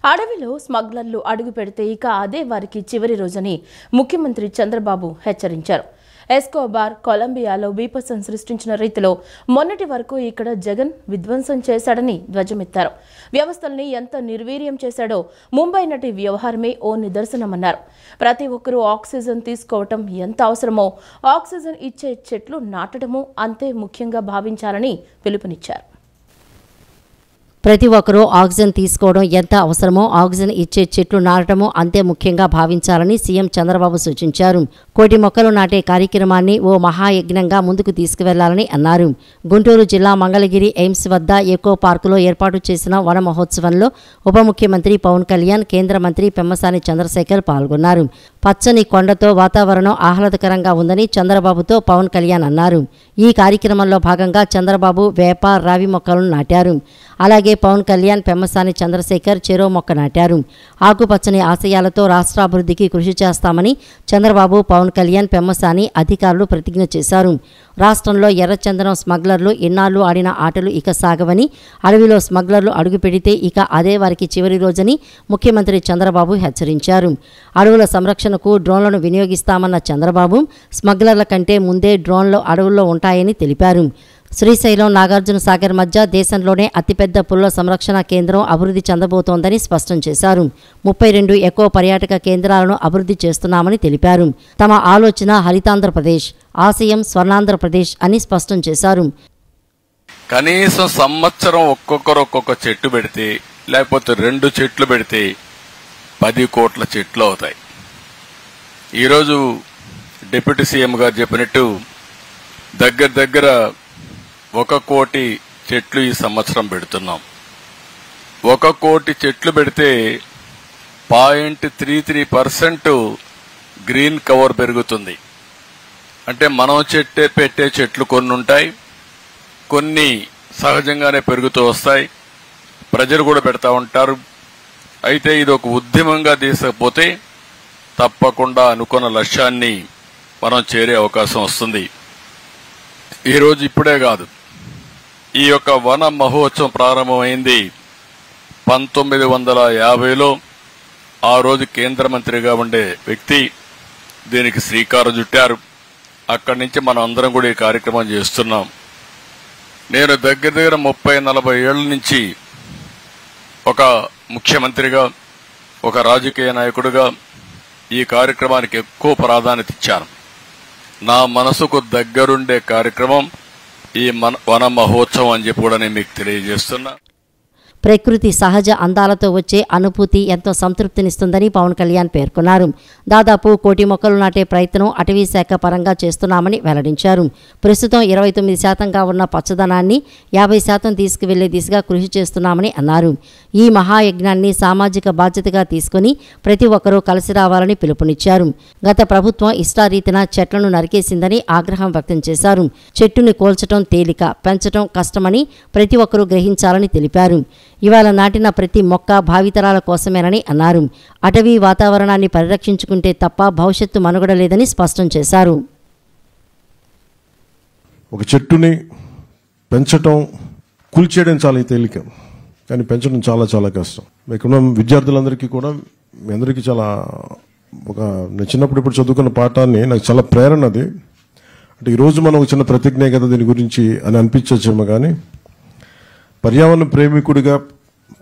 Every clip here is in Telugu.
అడవిలో స్మగ్లర్లు అడుగు పెడితే ఇక అదే వారికి చివరి రోజని ముఖ్యమంత్రి చంద్రబాబు హెచ్చరించారు. ఎస్కోబార్ కొలంబియాలో బీభత్సం సృష్టించిన రీతిలో మొన్నటి వరకు ఇక్కడ జగన్ విధ్వంసం చేశాడని ధ్వజమెత్తారు. వ్యవస్థల్ని ఎంత నిర్వీర్యం చేశాడో ముంబై నటి వ్యవహారమే ఓ నిదర్శనమన్నారు. ప్రతి ఒక్కరూ ఆక్సిజన్ తీసుకోవటం ఎంత అవసరమో ఆక్సిజన్ ఇచ్చే చెట్లు నాటడము అంతే ముఖ్యంగా భావించాలని పిలుపునిచ్చారు. ప్రతి ఒక్కరూ ఆక్సిజన్ తీసుకోవడం ఎంత అవసరమో ఆక్సిజన్ ఇచ్చే చెట్లు నాటడము అంతే ముఖ్యంగా భావించాలని సీఎం చంద్రబాబు సూచించారు. 1,00,00,000 మొక్కలు నాటే కార్యక్రమాన్ని ఓ మహాయజ్ఞంగా ముందుకు తీసుకువెళ్లాలని అన్నారు. గుంటూరు జిల్లా మంగళగిరి ఎయిమ్స్ వద్ద ఎకో పార్కులో ఏర్పాటు చేసిన వన మహోత్సవంలో ఉప ముఖ్యమంత్రి పవన్ కళ్యాణ్, కేంద్ర మంత్రి పెమ్మసాని చంద్రశేఖర్ పాల్గొన్నారు. పచ్చని కొండతో వాతావరణం ఆహ్లాదకరంగా ఉందని చంద్రబాబుతో పవన్ కళ్యాణ్ అన్నారు. ఈ కార్యక్రమంలో భాగంగా చంద్రబాబు వేప, రావి మొక్కలను నాటారు. అలాగే పవన్ కళ్యాణ్, పెమ్మసాని చంద్రశేఖర్ చెరో మొక్క నాటారు. ఆకుపచ్చని ఆశయాలతో రాష్ట్రాభివృద్ధికి కృషి చేస్తామని చంద్రబాబు, పవన్ కళ్యాణ్, పెమ్మసాని అధికారులు ప్రతిజ్ఞ చేశారు. రాష్ట్రంలో ఎర్రచందనం స్మగ్లర్లు ఇన్నాళ్లు ఆడిన ఆటలు ఇక సాగవని, అడవిలో స్మగ్లర్లు అడుగుపెడితే ఇక అదే వారికి చివరి రోజని ముఖ్యమంత్రి చంద్రబాబు హెచ్చరించారు. అడవుల సంరక్షణకు డ్రోన్లను వినియోగిస్తామన్న చంద్రబాబు స్మగ్లర్ల కంటే ముందే డ్రోన్లు అడవుల్లో ఉంటాయని తెలిపారు. శ్రీశైలం, నాగార్జున సాగర్ మధ్య దేశంలోనే అతిపెద్ద పులుల సంరక్షణ కేంద్రం అభివృద్ధి చెందబోతోందని స్పష్టం చేశారు. 32 ఎకో పర్యాటక కేంద్రాలను అభివృద్ధి చేస్తున్నామని తెలిపారు. తమ ఆలోచన హరితాంధ్రప్రదేశ్, ఆశయం స్వర్ణాంధ్రప్రదేశ్ అని స్పష్టం చేశారు. కనీసం సంవత్సరం ఒక్కొక్క చెట్టు పెడితే, లేకపోతే 2 చెట్లు పెడితే 10 కోట్ల చెట్లు అవుతాయి. ఈరోజు డిప్యూటీ సీఎం గారు చెప్పినట్టు దగ్గర 1 కోటి చెట్లు ఈ సంవత్సరం పెడుతున్నాం. 1 కోటి చెట్లు పెడితే 0.33% గ్రీన్ కవర్ పెరుగుతుంది. అంటే మనం పెట్టే చెట్లు కొన్ని ఉంటాయి, కొన్ని సహజంగానే పెరుగుతూ వస్తాయి. ప్రజలు కూడా పెడతా ఉంటారు. అయితే ఇది ఒక ఉద్యమంగా తీసుకపోతే తప్పకుండా అనుకున్న లక్ష్యాన్ని మనం చేరే అవకాశం వస్తుంది. ఈరోజు ఇప్పుడే కాదు, ఈ యొక్క వన మహోత్సవం ప్రారంభమైంది 1950లో. ఆ రోజు కేంద్ర మంత్రిగా ఉండే వ్యక్తి దీనికి శ్రీకారం చుట్టారు. అక్కడి నుంచి మనం అందరం కూడా ఈ కార్యక్రమం చేస్తున్నాం. నేను దగ్గర 30-40 ఏళ్ల నుంచి ఒక ముఖ్యమంత్రిగా, ఒక రాజకీయ నాయకుడిగా ఈ కార్యక్రమానికి ఎక్కువ ప్రాధాన్యత ఇచ్చాను. నా మనసుకు దగ్గరుండే కార్యక్రమం ఈ వన మహోత్సవం అని చెప్పి కూడా నేను మీకు తెలియజేస్తున్నా. ప్రకృతి సహజ అందాలతో వచ్చే అనుభూతి ఎంతో సంతృప్తినిస్తుందని పవన్ కళ్యాణ్ పేర్కొన్నారు. దాదాపు 1,00,00,000 మొక్కలు నాటే ప్రయత్నం అటవీ శాఖ పరంగా చేస్తున్నామని వెల్లడించారు. ప్రస్తుతం 29%గా ఉన్న పచ్చదనాన్ని 50% తీసుకువెళ్లే దిశగా కృషి చేస్తున్నామని అన్నారు. ఈ మహాయజ్ఞాన్ని సామాజిక బాధ్యతగా తీసుకుని ప్రతి ఒక్కరూ కలిసి రావాలని పిలుపునిచ్చారు. గత ప్రభుత్వం ఇష్టారీతిన చెట్లను నరికేసిందని ఆగ్రహం వ్యక్తం చేశారు. చెట్టుని కోల్చడం తేలిక, పెంచడం కష్టమని ప్రతి ఒక్కరూ గ్రహించాలని తెలిపారు. ఇవాళ నాటిన ప్రతి మొక్క భావితరాల కోసమేనని అన్నారు. అటవీ వాతావరణాన్ని పరిరక్షించుకుంటే తప్ప భవిష్యత్తు మనుగడ లేదని స్పష్టం చేశారు. ఒక చెట్టుని పెంచడం, కూల్చేయడం చాలా తేలిక, కానీ పెంచడం చాలా చాలా కష్టం. ఇక్కడ విద్యార్థులందరికీ కూడా, మీ అందరికీ చాలా నేను చిన్నప్పుడు ఇప్పుడు చదువుకున్న పాఠాన్ని నాకు చాలా ప్రేరణ అది. అంటే ఈరోజు మనం ఒక చిన్న ప్రతిజ్ఞ కదా దీని గురించి అని అనిపించచ్చేమో, కానీ పర్యావరణ ప్రేమికుడిగా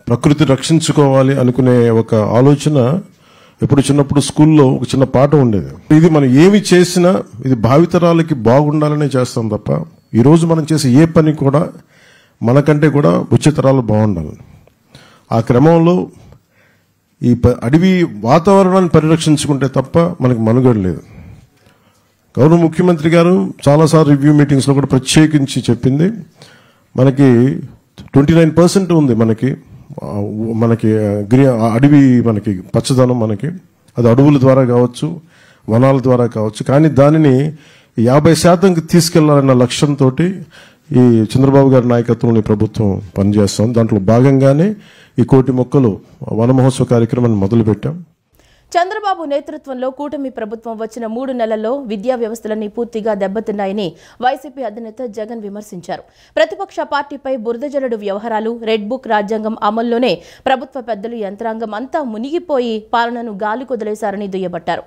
ప్రకృతి రక్షించుకోవాలి అనుకునే ఒక ఆలోచన ఎప్పుడు చిన్నప్పుడు స్కూల్లో ఒక చిన్న పాట ఉండేది. ఇది మనం ఏమి చేసినా ఇది భావితరాలకి బాగుండాలనే చేస్తాం తప్ప ఈరోజు మనం చేసే ఏ పని కూడా మనకంటే కూడా వచ్చే తరాలు బాగుండాలి. ఆ క్రమంలో ఈ అడవి వాతావరణాన్ని పరిరక్షించుకుంటే తప్ప మనకి మనుగడ లేదు. గౌరవ ముఖ్యమంత్రి గారు చాలాసార్లు రివ్యూ మీటింగ్స్లో కూడా ప్రత్యేకించి చెప్పింది, మనకి 29% ఉంది మనకి అడవి, మనకి పచ్చదనం, మనకి అది అడవుల ద్వారా కావచ్చు, వనాల ద్వారా కావచ్చు. కానీ దానిని 50%కి తీసుకెళ్లాలన్న లక్ష్యంతో ఈ చంద్రబాబు గారి నాయకత్వంలో ప్రభుత్వం పనిచేస్తాం. దాంట్లో భాగంగానే ఈ 1,00,00,000 మొక్కలు వన మహోత్సవ కార్యక్రమాన్ని మొదలుపెట్టాం. చంద్రబాబు నేతృత్వంలో కూటమి ప్రభుత్వం వచ్చిన 3 నెలల్లో విద్యా వ్యవస్థలన్నీ పూర్తిగా దెబ్బతిన్నాయని వైసీపీ అధినేత జగన్ విమర్శించారు. ప్రతిపక్ష పార్టీపై బురదజల్లుడు వ్యవహారాలు, రెడ్ బుక్ రాజ్యాంగం అమల్లోనే ప్రభుత్వ పెద్దలు యంత్రాంగం అంతా మునిగిపోయి పాలనను గాలికొదిలేశారని దుయ్యబట్టారు.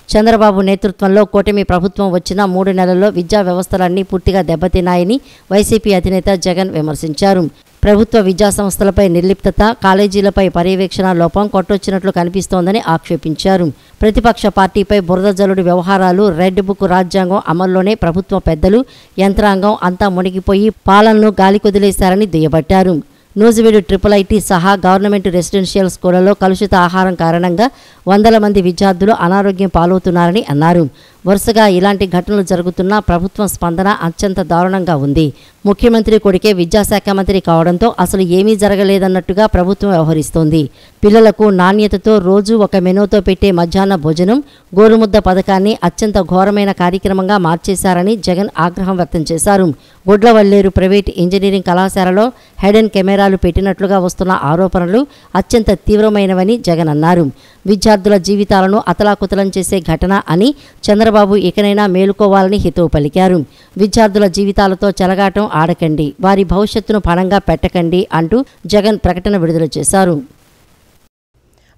చంద్రబాబు నేతృత్వంలో కూటమి ప్రభుత్వం వచ్చిన 3 నెలల్లో విద్యా వ్యవస్థలన్నీ పూర్తిగా దెబ్బతిన్నాయని వైసీపీ అధినేత జగన్ విమర్శించారు. ప్రభుత్వ విద్యా సంస్థలపై నిర్లిప్తత, కాలేజీలపై పర్యవేక్షణ లోపం కొట్టొచ్చినట్లు కనిపిస్తోందని ఆక్షేపించారు. ప్రతిపక్ష పార్టీపై బురద జల్లుడు వ్యవహారాలు, రెడ్ బుక్ రాజ్యాంగం అమల్లోనే ప్రభుత్వ పెద్దలు యంత్రాంగం అంతా మునిగిపోయి పాలనను గాలికొదిలేశారని దుయ్యబట్టారు. నూజివీడు IIIT సహా గవర్నమెంట్ రెసిడెన్షియల్ స్కూళ్లలో కలుషిత ఆహారం కారణంగా వందల మంది విద్యార్థులు అనారోగ్యం పాలవుతున్నారని అన్నారు. వరుసగా ఇలాంటి ఘటనలు జరుగుతున్నా ప్రభుత్వం స్పందన అత్యంత దారుణంగా ఉంది. ముఖ్యమంత్రి కొడుకే విద్యాశాఖ మంత్రి కావడంతో అసలు ఏమీ జరగలేదన్నట్టుగా ప్రభుత్వం వ్యవహరిస్తోంది. పిల్లలకు నాణ్యతతో రోజు ఒక మెనూతో పెట్టే మధ్యాహ్న భోజనం, గోరుముద్ద పథకాన్ని అత్యంత ఘోరమైన కార్యక్రమంగా మార్చేశారని జగన్ ఆగ్రహం వ్యక్తం చేశారు. గుడ్లవల్లేరు ప్రైవేట్ ఇంజనీరింగ్ కళాశాలలో హెడెన్ కెమెరాలు పెట్టినట్లుగా వస్తున్న ఆరోపణలు అత్యంత తీవ్రమైనవని జగన్ అన్నారు. విద్యార్థుల జీవితాలను అతలాకుతలం చేసే ఘటన అని చంద్రబాబు ఇకనైనా మేలుకోవాలని హితవు పలికారు. విద్యార్థుల జీవితాలతో చెలగాటం ఆడకండి, వారి భవిష్యత్తును పణంగా పెట్టకండి అంటూ జగన్ ప్రకటన విడుదల చేశారు.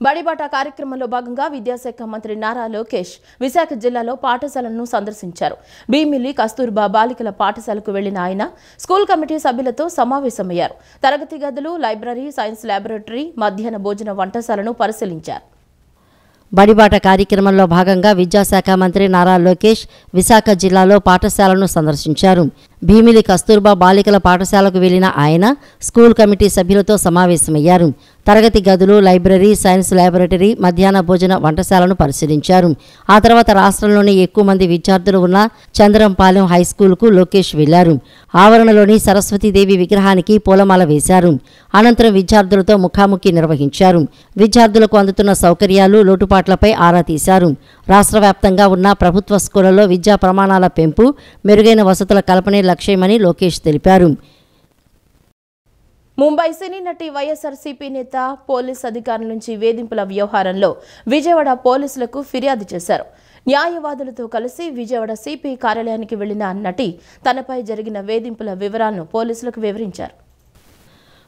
బడిబాట కార్యక్రమంలో భాగంగా విద్యాశాఖ మంత్రి నారా లోకేష్ విశాఖ జిల్లాలో పాఠశాలను సందర్శించారు. భీమిలి కస్తూర్బా బాలికల పాఠశాలకు వెళ్లిన ఆయన స్కూల్ కమిటీ సభ్యులతో సమావేశమయ్యారు. తరగతి గదులు, లైబ్రరీ, సైన్స్ ల్యాబొరేటరీ, మధ్యాహ్న భోజన వంటశాలను పరిశీలించారు. బడిబాట కార్యక్రమంలో భాగంగా విద్యాశాఖ మంత్రి నారా లోకేష్ విశాఖ జిల్లాలో పాఠశాలను సందర్శించారు. భీమిలి కస్తూర్బా బాలికల పాఠశాలకు వెళ్లిన ఆయన స్కూల్ కమిటీ సభ్యులతో సమావేశమయ్యారు. తరగతి గదులు, లైబ్రరీ, సైన్స్ ల్యాబొరేటరీ, మధ్యాహ్న భోజన వంటశాలను పరిశీలించారు. ఆ తర్వాత రాష్ట్రంలోని ఎక్కువ మంది విద్యార్థులు ఉన్న చంద్రంపాలెం హైస్కూల్కు లోకేష్ వెళ్లారు. ఆవరణలోని సరస్వతీదేవి విగ్రహానికి పూలమాల వేశారు. అనంతరం విద్యార్థులతో ముఖాముఖి నిర్వహించారు. విద్యార్థులకు అందుతున్న సౌకర్యాలు, లోటుపాట్లపై ఆరా తీశారు. రాష్ట్ర వ్యాప్తంగా ఉన్న ప్రభుత్వ స్కూళ్లలో విద్యా ప్రమాణాల పెంపు, మెరుగైన వసతుల కల్పనే లక్ష్యమని లోకేష్ తెలిపారు. ముంబై సినీ నటి వైఎస్ఆర్సీపీ నేత పోలీస్ అధికారుల నుంచి వేధింపుల వ్యవహారంలో విజయవాడ పోలీసులకు ఫిర్యాదు చేశారు. న్యాయవాదులతో కలిసి విజయవాడ సిపి కార్యాలయానికి వెళ్లిన నటి తనపై జరిగిన వేధింపుల వివరాలను పోలీసులకు వివరించారు.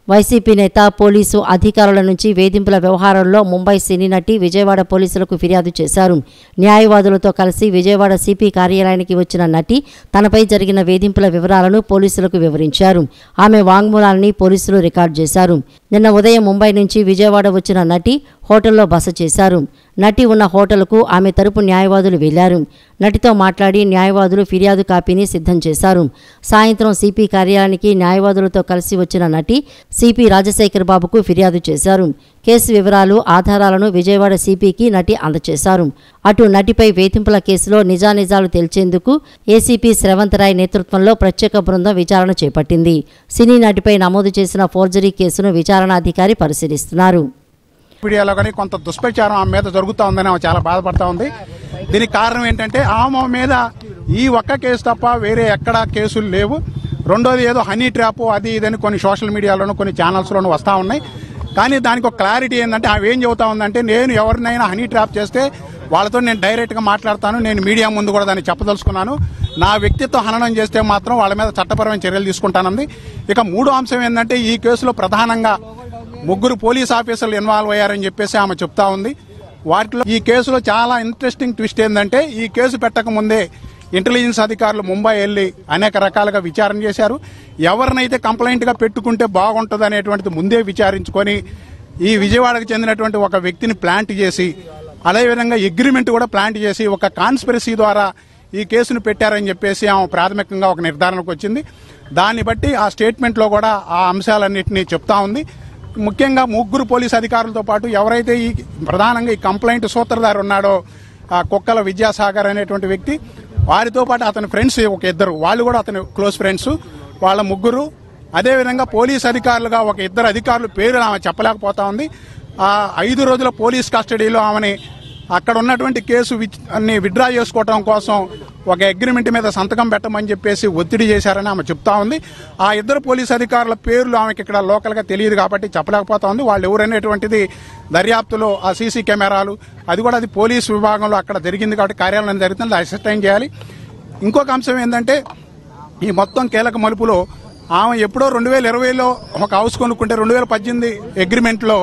వైసీపీ నేత పోలీసు అధికారుల నుంచి వేధింపుల వ్యవహారంలో ముంబై సినీ నటి విజయవాడ పోలీసులకు ఫిర్యాదు చేశారు. న్యాయవాదులతో కలిసి విజయవాడ సిపి కార్యాలయానికి వచ్చిన నటి తనపై జరిగిన వేధింపుల వివరాలను పోలీసులకు వివరించారు. ఆమె వాంగ్మూలాన్ని పోలీసులు రికార్డు చేశారు. నిన్న ఉదయం ముంబై నుంచి విజయవాడ వచ్చిన నటి హోటల్లో బస చేశారు. నటి ఉన్న హోటల్కు ఆమె తరపు న్యాయవాదులు వెళ్లారు. నటితో మాట్లాడి న్యాయవాదులు ఫిర్యాదు కాపీని సిద్ధం చేశారు. సాయంత్రం సిపి కార్యాలయానికి న్యాయవాదులతో కలిసి వచ్చిన నటి సిపి రాజశేఖర్ బాబుకు ఫిర్యాదు చేశారు. కేసు వివరాలు, ఆధారాలను విజయవాడ సిపికి నటి అందజేశారు. అటు నటిపై వేధింపుల కేసులో నిజానిజాలు తేల్చేందుకు ఏసీపీ శ్రవంత్ రాయ్ నేతృత్వంలో ప్రత్యేక బృందం విచారణ చేపట్టింది. సినీ నటిపై నమోదు చేసిన ఫోర్జరీ కేసును విచారణాధికారి పరిశీలిస్తున్నారు. మీడియాలో కానీ కొంత దుష్ప్రచారం ఆమె మీద జరుగుతూ ఉందని ఆమె చాలా బాధపడతా ఉంది. దీనికి కారణం ఏంటంటే ఆమె మీద ఈ ఒక్క కేసు తప్ప వేరే ఎక్కడా కేసులు లేవు. రెండోది ఏదో హనీ ట్రాప్ అది ఇదని కొన్ని సోషల్ మీడియాలోనూ కొన్ని ఛానల్స్లోనూ వస్తూ ఉన్నాయి. కానీ దానికి ఒక క్లారిటీ ఏంటంటే ఆమె ఏం చెబుతా ఉందంటే, నేను ఎవరినైనా హనీ ట్రాప్ చేస్తే వాళ్ళతో నేను డైరెక్ట్గా మాట్లాడతాను, నేను మీడియా ముందు కూడా దాన్ని చెప్పదలుచుకున్నాను, నా వ్యక్తిత్వ హననం చేస్తే మాత్రం వాళ్ళ మీద చట్టపరమైన చర్యలు తీసుకుంటానంది. ఇక మూడో అంశం ఏంటంటే, ఈ కేసులో ప్రధానంగా 3 పోలీస్ ఆఫీసర్లు ఇన్వాల్వ్ అయ్యారని చెప్పేసి ఆమె చెప్తా ఉంది. వాటిలో ఈ కేసులో చాలా ఇంట్రెస్టింగ్ ట్విస్ట్ ఏంటంటే, ఈ కేసు పెట్టక ముందే ఇంటెలిజెన్స్ అధికారులు ముంబై వెళ్లి అనేక రకాలుగా విచారణ చేశారు. ఎవరినైతే కంప్లైంట్గా పెట్టుకుంటే బాగుంటుంది అనేటువంటిది ముందే విచారించుకొని ఈ విజయవాడకు చెందినటువంటి ఒక వ్యక్తిని ప్లాంట్ చేసి, అదేవిధంగా అగ్రిమెంట్ కూడా ప్లాంట్ చేసి ఒక కాన్స్పిరసీ ద్వారా ఈ కేసును పెట్టారని చెప్పేసి ఆమె ప్రాథమికంగా ఒక నిర్ధారణకు వచ్చింది. దాన్ని బట్టి ఆ స్టేట్మెంట్లో కూడా ఆ అంశాలన్నింటినీ చెప్తా ఉంది. ముఖ్యంగా 3 పోలీస్ అధికారులతో పాటు ఎవరైతే ఈ ప్రధానంగా ఈ కంప్లైంట్ సూత్రధారి ఉన్నాడో కుక్కల విద్యాసాగర్ అనేటువంటి వ్యక్తి, వారితో పాటు అతని ఫ్రెండ్స్ ఒక 2, వాళ్ళు కూడా అతని క్లోజ్ ఫ్రెండ్స్, వాళ్ళ 3, అదేవిధంగా పోలీస్ అధికారులుగా ఒక 2 అధికారుల పేరు ఆమె చెప్పలేకపోతా ఉంది. 5 రోజుల పోలీస్ కస్టడీలో ఆమెని అక్కడ ఉన్నటువంటి కేసు అన్ని విత్డ్రా చేసుకోవడం కోసం ఒక అగ్రిమెంట్ మీద సంతకం పెట్టమని చెప్పేసి ఒత్తిడి చేశారని ఆమె చెప్తా ఉంది. ఆ ఇద్దరు పోలీసు అధికారుల పేర్లు ఆమెకి ఇక్కడ లోకల్గా తెలియదు కాబట్టి చెప్పలేకపోతా ఉంది. వాళ్ళు ఎవరనేటువంటిది దర్యాప్తులో ఆ సీసీ కెమెరాలు అది కూడా అది పోలీసు విభాగంలో అక్కడ జరిగింది కాబట్టి కార్యాలయం జరుగుతుంది, అసిస్టైన్ చేయాలి. ఇంకొక అంశం ఏంటంటే ఈ మొత్తం కీలక మలుపులో ఆమె ఎప్పుడో 2020లో ఒక హౌస్ కొనుక్కుంటే 2018 అగ్రిమెంట్లో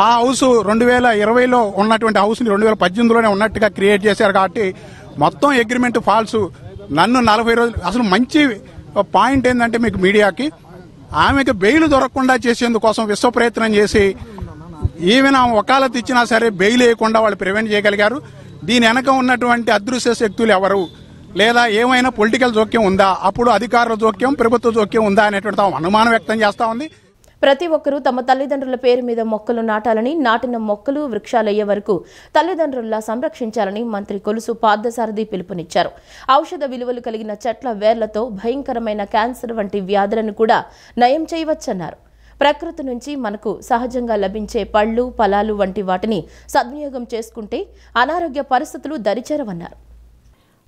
ఆ హౌస్ 2020లో ఉన్నటువంటి హౌస్ని 2018లోనే ఉన్నట్టుగా క్రియేట్ చేశారు కాబట్టి మొత్తం అగ్రిమెంట్ ఫాల్స్. నన్ను 40 రోజులు అసలు మంచి పాయింట్ ఏంటంటే మీకు మీడియాకి ఆమెకు బెయిల్ దొరకకుండా చేసేందుకోసం విశ్వ ప్రయత్నం చేసి ఈవెన్ ఆమె వకాలత్ ఇచ్చినా సరే బెయిల్ వేయకుండా వాళ్ళు ప్రివెంట్ చేయగలిగారు. దీని వెనక ఉన్నటువంటి అదృశ్య శక్తులు ఎవరు, లేదా ఏమైనా పొలిటికల్ జోక్యం ఉందా, అప్పుడు అధికారుల జోక్యం ప్రభుత్వ జోక్యం ఉందా అనేటువంటి అనుమానం వ్యక్తం చేస్తా ఉంది. ప్రతి ఒక్కరూ తమ తల్లిదండ్రుల పేరు మీద మొక్కలు నాటాలని, నాటిన మొక్కలు వృక్షాలయ్యే వరకు తల్లిదండ్రుల్లా సంరక్షించాలని మంత్రి కొలుసు పార్థసారథి పిలుపునిచ్చారు. ఔషధ విలువలు కలిగిన చెట్ల వేర్లతో భయంకరమైన క్యాన్సర్ వంటి వ్యాధులను కూడా నయం చేయవచ్చన్నారు. ప్రకృతి నుంచి మనకు సహజంగా లభించే పళ్ళు, ఫలాలు వంటి వాటిని సద్వినియోగం చేసుకుంటే అనారోగ్య పరిస్థితులు దరిచేరవన్నారు.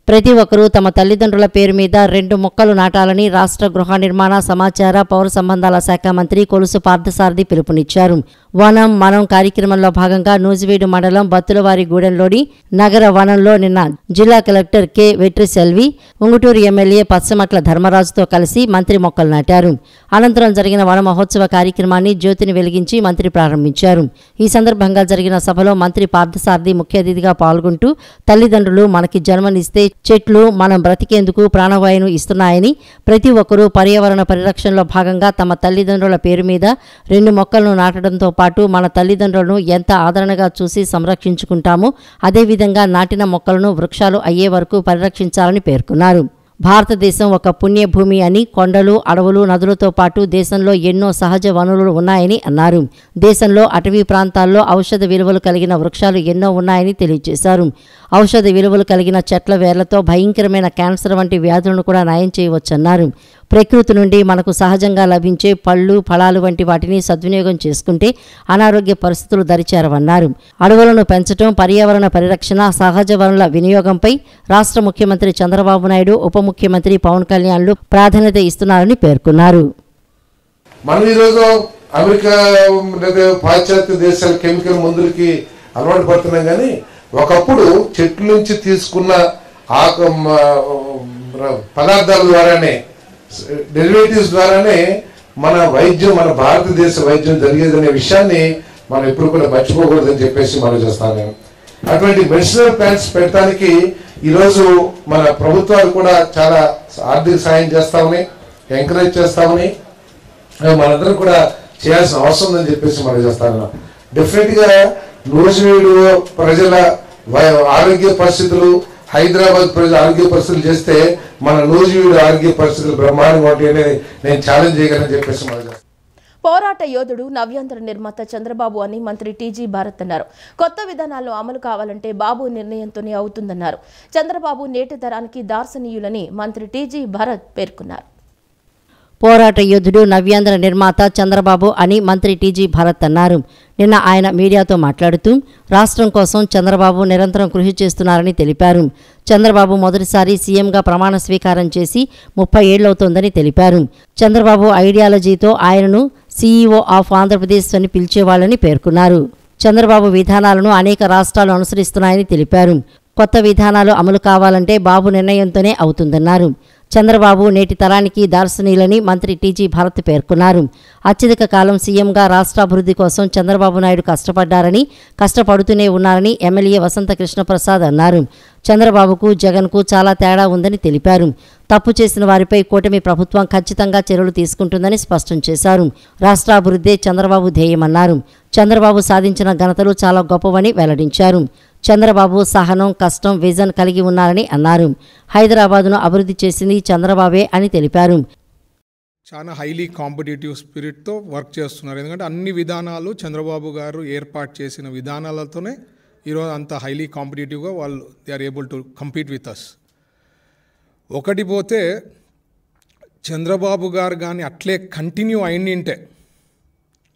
ప్రతి ఒక్కరూ తమ తల్లిదండ్రుల పేరు మీద 2 మొక్కలు నాటాలని రాష్ట్ర గృహ నిర్మాణ, సమాచార, పౌర సంబంధాల శాఖ మంత్రి కొలుసు పార్థసారథి పిలుపునిచ్చారు. వనం మనం కార్యక్రమంలో భాగంగా నూజివీడు మండలం బత్తులవారిగూడెంలోని నగర వనంలో నిన్న జిల్లా collector K Vetriselvi, Unguturu MLA Pachamatla ధర్మరాజుతో కలిసి మంత్రి మొక్కలు నాటారు. అనంతరం జరిగిన వన మహోత్సవ కార్యక్రమాన్ని జ్యోతిని వెలిగించి మంత్రి ప్రారంభించారు. ఈ సందర్భంగా జరిగిన సభలో మంత్రి పార్థసారథి ముఖ్య అతిథిగా పాల్గొంటూ తల్లిదండ్రులు మనకి జన్మనిస్తే చెట్లు మనం బ్రతికేందుకు ప్రాణవాయువును ఇస్తున్నాయని, ప్రతి ఒక్కరూ పర్యావరణ పరిరక్షణలో భాగంగా తమ తల్లిదండ్రుల పేరు మీద 2 మొక్కలను నాటడంతో పాటు మన తల్లిదండ్రులను ఎంత ఆదరణగా చూసి సంరక్షించుకుంటామో అదేవిధంగా నాటిన మొక్కలను వృక్షాలు అయ్యే వరకు పరిరక్షించాలని పేర్కొన్నారు. భారతదేశం ఒక పుణ్యభూమి అని, కొండలు, అడవులు, నదులతో పాటు దేశంలో ఎన్నో సహజ వనరులు ఉన్నాయని అన్నారు. దేశంలో అటవీ ప్రాంతాల్లో ఔషధ విలువలు కలిగిన వృక్షాలు ఎన్నో ఉన్నాయని తెలియజేశారు. ఔషధ విలువలు కలిగిన చెట్ల వేర్లతో భయంకరమైన క్యాన్సర్ వంటి వ్యాధులను కూడా నయం చేయవచ్చన్నారు. ప్రకృతి నుండి మనకు సహజంగా లభించే పళ్ళు, ఫలాలు వంటి వాటిని సద్వినియోగం చేసుకుంటే అనారోగ్య పరిస్థితులు దరిచేరవన్నారు. అడవులను పెంచడం, పర్యావరణ పరిరక్షణ, సహజ వనరుల వినియోగంపై రాష్ట్ర ముఖ్యమంత్రి చంద్రబాబు నాయుడు, ఉప ముఖ్యమంత్రి పవన్ కళ్యాణ్లు ప్రాధాన్యత ఇస్తున్నారని పేర్కొన్నారు. మనం ఈరోజు అమెరికా లేదా పాశ్చాత్య దేశాల కెమికల్ మందులకి అలవాటు పడుతున్నాం, కానీ ఒకప్పుడు చెట్ల నుంచి తీసుకున్న పదార్థాల ద్వారానే, డెరివేటివ్స్ ద్వారానే మన వైద్యం, మన భారతదేశ వైద్యం జరిగేదనే విషయాన్ని మనం ఎప్పుడు కూడా మర్చిపోకూడదని చెప్పేసి మనం చేస్తాను. అటువంటి మెడిసినల్ ప్లాంట్స్ పెట్టడానికి ఈరోజు మన ప్రభుత్వాలు కూడా చాలా ఆర్థిక సాయం చేస్తామని, ఎంకరేజ్ చేస్తామని మనందరం కూడా చేయాల్సిన అవసరం ఉందని చెప్పేసి మనం చేస్తాను. డెఫినెట్గా నూజివీడు ప్రజల ఆరోగ్య పరిస్థితులు, హైదరాబాద్ ప్రజల ఆరోగ్య పరిస్థితులు చేస్తే మన నూజివీడు ఆరోగ్య పరిస్థితులు బ్రహ్మాండంగా ఉంటాయని నేను ఛాలెంజ్ చేయగలని చెప్పేసి మనం చేస్తాను. పోరాట యోధుడు, నవ్యాంధ్ర నిర్మాత చంద్రబాబు అని మంత్రి టీజీ భారత్ అన్నారు. కొత్త విధానాలు అమలు కావాలంటే బాబు నిర్ణయంతోనే అవుతుందన్నారు. చంద్రబాబు నేటి తరానికి దార్శనీయులని మంత్రి టీజీ భారత్ పేర్కొన్నారు. పోరాట యోధుడు, నవ్యాంధ్ర నిర్మాత చంద్రబాబు అని మంత్రి టీజీ భారత్ అన్నారు. నిన్న ఆయన మీడియాతో మాట్లాడుతూ రాష్ట్రం కోసం చంద్రబాబు నిరంతరం కృషి చేస్తున్నారని తెలిపారు. చంద్రబాబు మొదటిసారి సీఎంగా ప్రమాణ స్వీకారం చేసి 30 ఏళ్లవుతోందని తెలిపారు. చంద్రబాబు ఐడియాలజీతో ఆయనను సీఈఓ ఆఫ్ ఆంధ్రప్రదేశ్ అని పిలిచేవాళ్లని పేర్కొన్నారు. చంద్రబాబు విధానాలను అనేక రాష్ట్రాలు అనుసరిస్తున్నాయని తెలిపారు. కొత్త విధానాలు అమలు కావాలంటే బాబు నిర్ణయంతోనే అవుతుందన్నారు. చంద్రబాబు నేటి తరానికి దార్శనీయులని మంత్రి టీజీ భారత్ పేర్కొన్నారు. అత్యధిక కాలం సీఎంగా రాష్ట్రాభివృద్ధి కోసం చంద్రబాబు నాయుడు కష్టపడ్డారని, కష్టపడుతూనే ఉన్నారని ఎమ్మెల్యే వసంత కృష్ణప్రసాద్ అన్నారు. చంద్రబాబుకు, జగన్కు చాలా తేడా ఉందని తెలిపారు. తప్పు చేసిన వారిపై కూటమి ప్రభుత్వం ఖచ్చితంగా చర్యలు తీసుకుంటుందని స్పష్టం చేశారు. రాష్ట్రాభివృద్ధే చంద్రబాబు ధ్యేయమన్నారు. చంద్రబాబు సాధించిన ఘనతలు చాలా గొప్పవని వెల్లడించారు. చంద్రబాబు సహనం, కష్టం, విజన్ కలిగి ఉన్నారని అన్నారు. హైదరాబాద్ను అభివృద్ధి చేసింది చంద్రబాబే అని తెలిపారు. చాలా హైలీ కాంపిటేటివ్ స్పిరిట్తో వర్క్ చేస్తున్నారు. ఎందుకంటే అన్ని విధానాలు చంద్రబాబు గారు ఏర్పాటు చేసిన విధానాలతోనే ఈరోజు అంత హైలీ కాంపిటేటివ్గా వాళ్ళు they are able to compete with us. ఒకటి పోతే చంద్రబాబు గారు కానీ అట్లే కంటిన్యూ అయిండింటే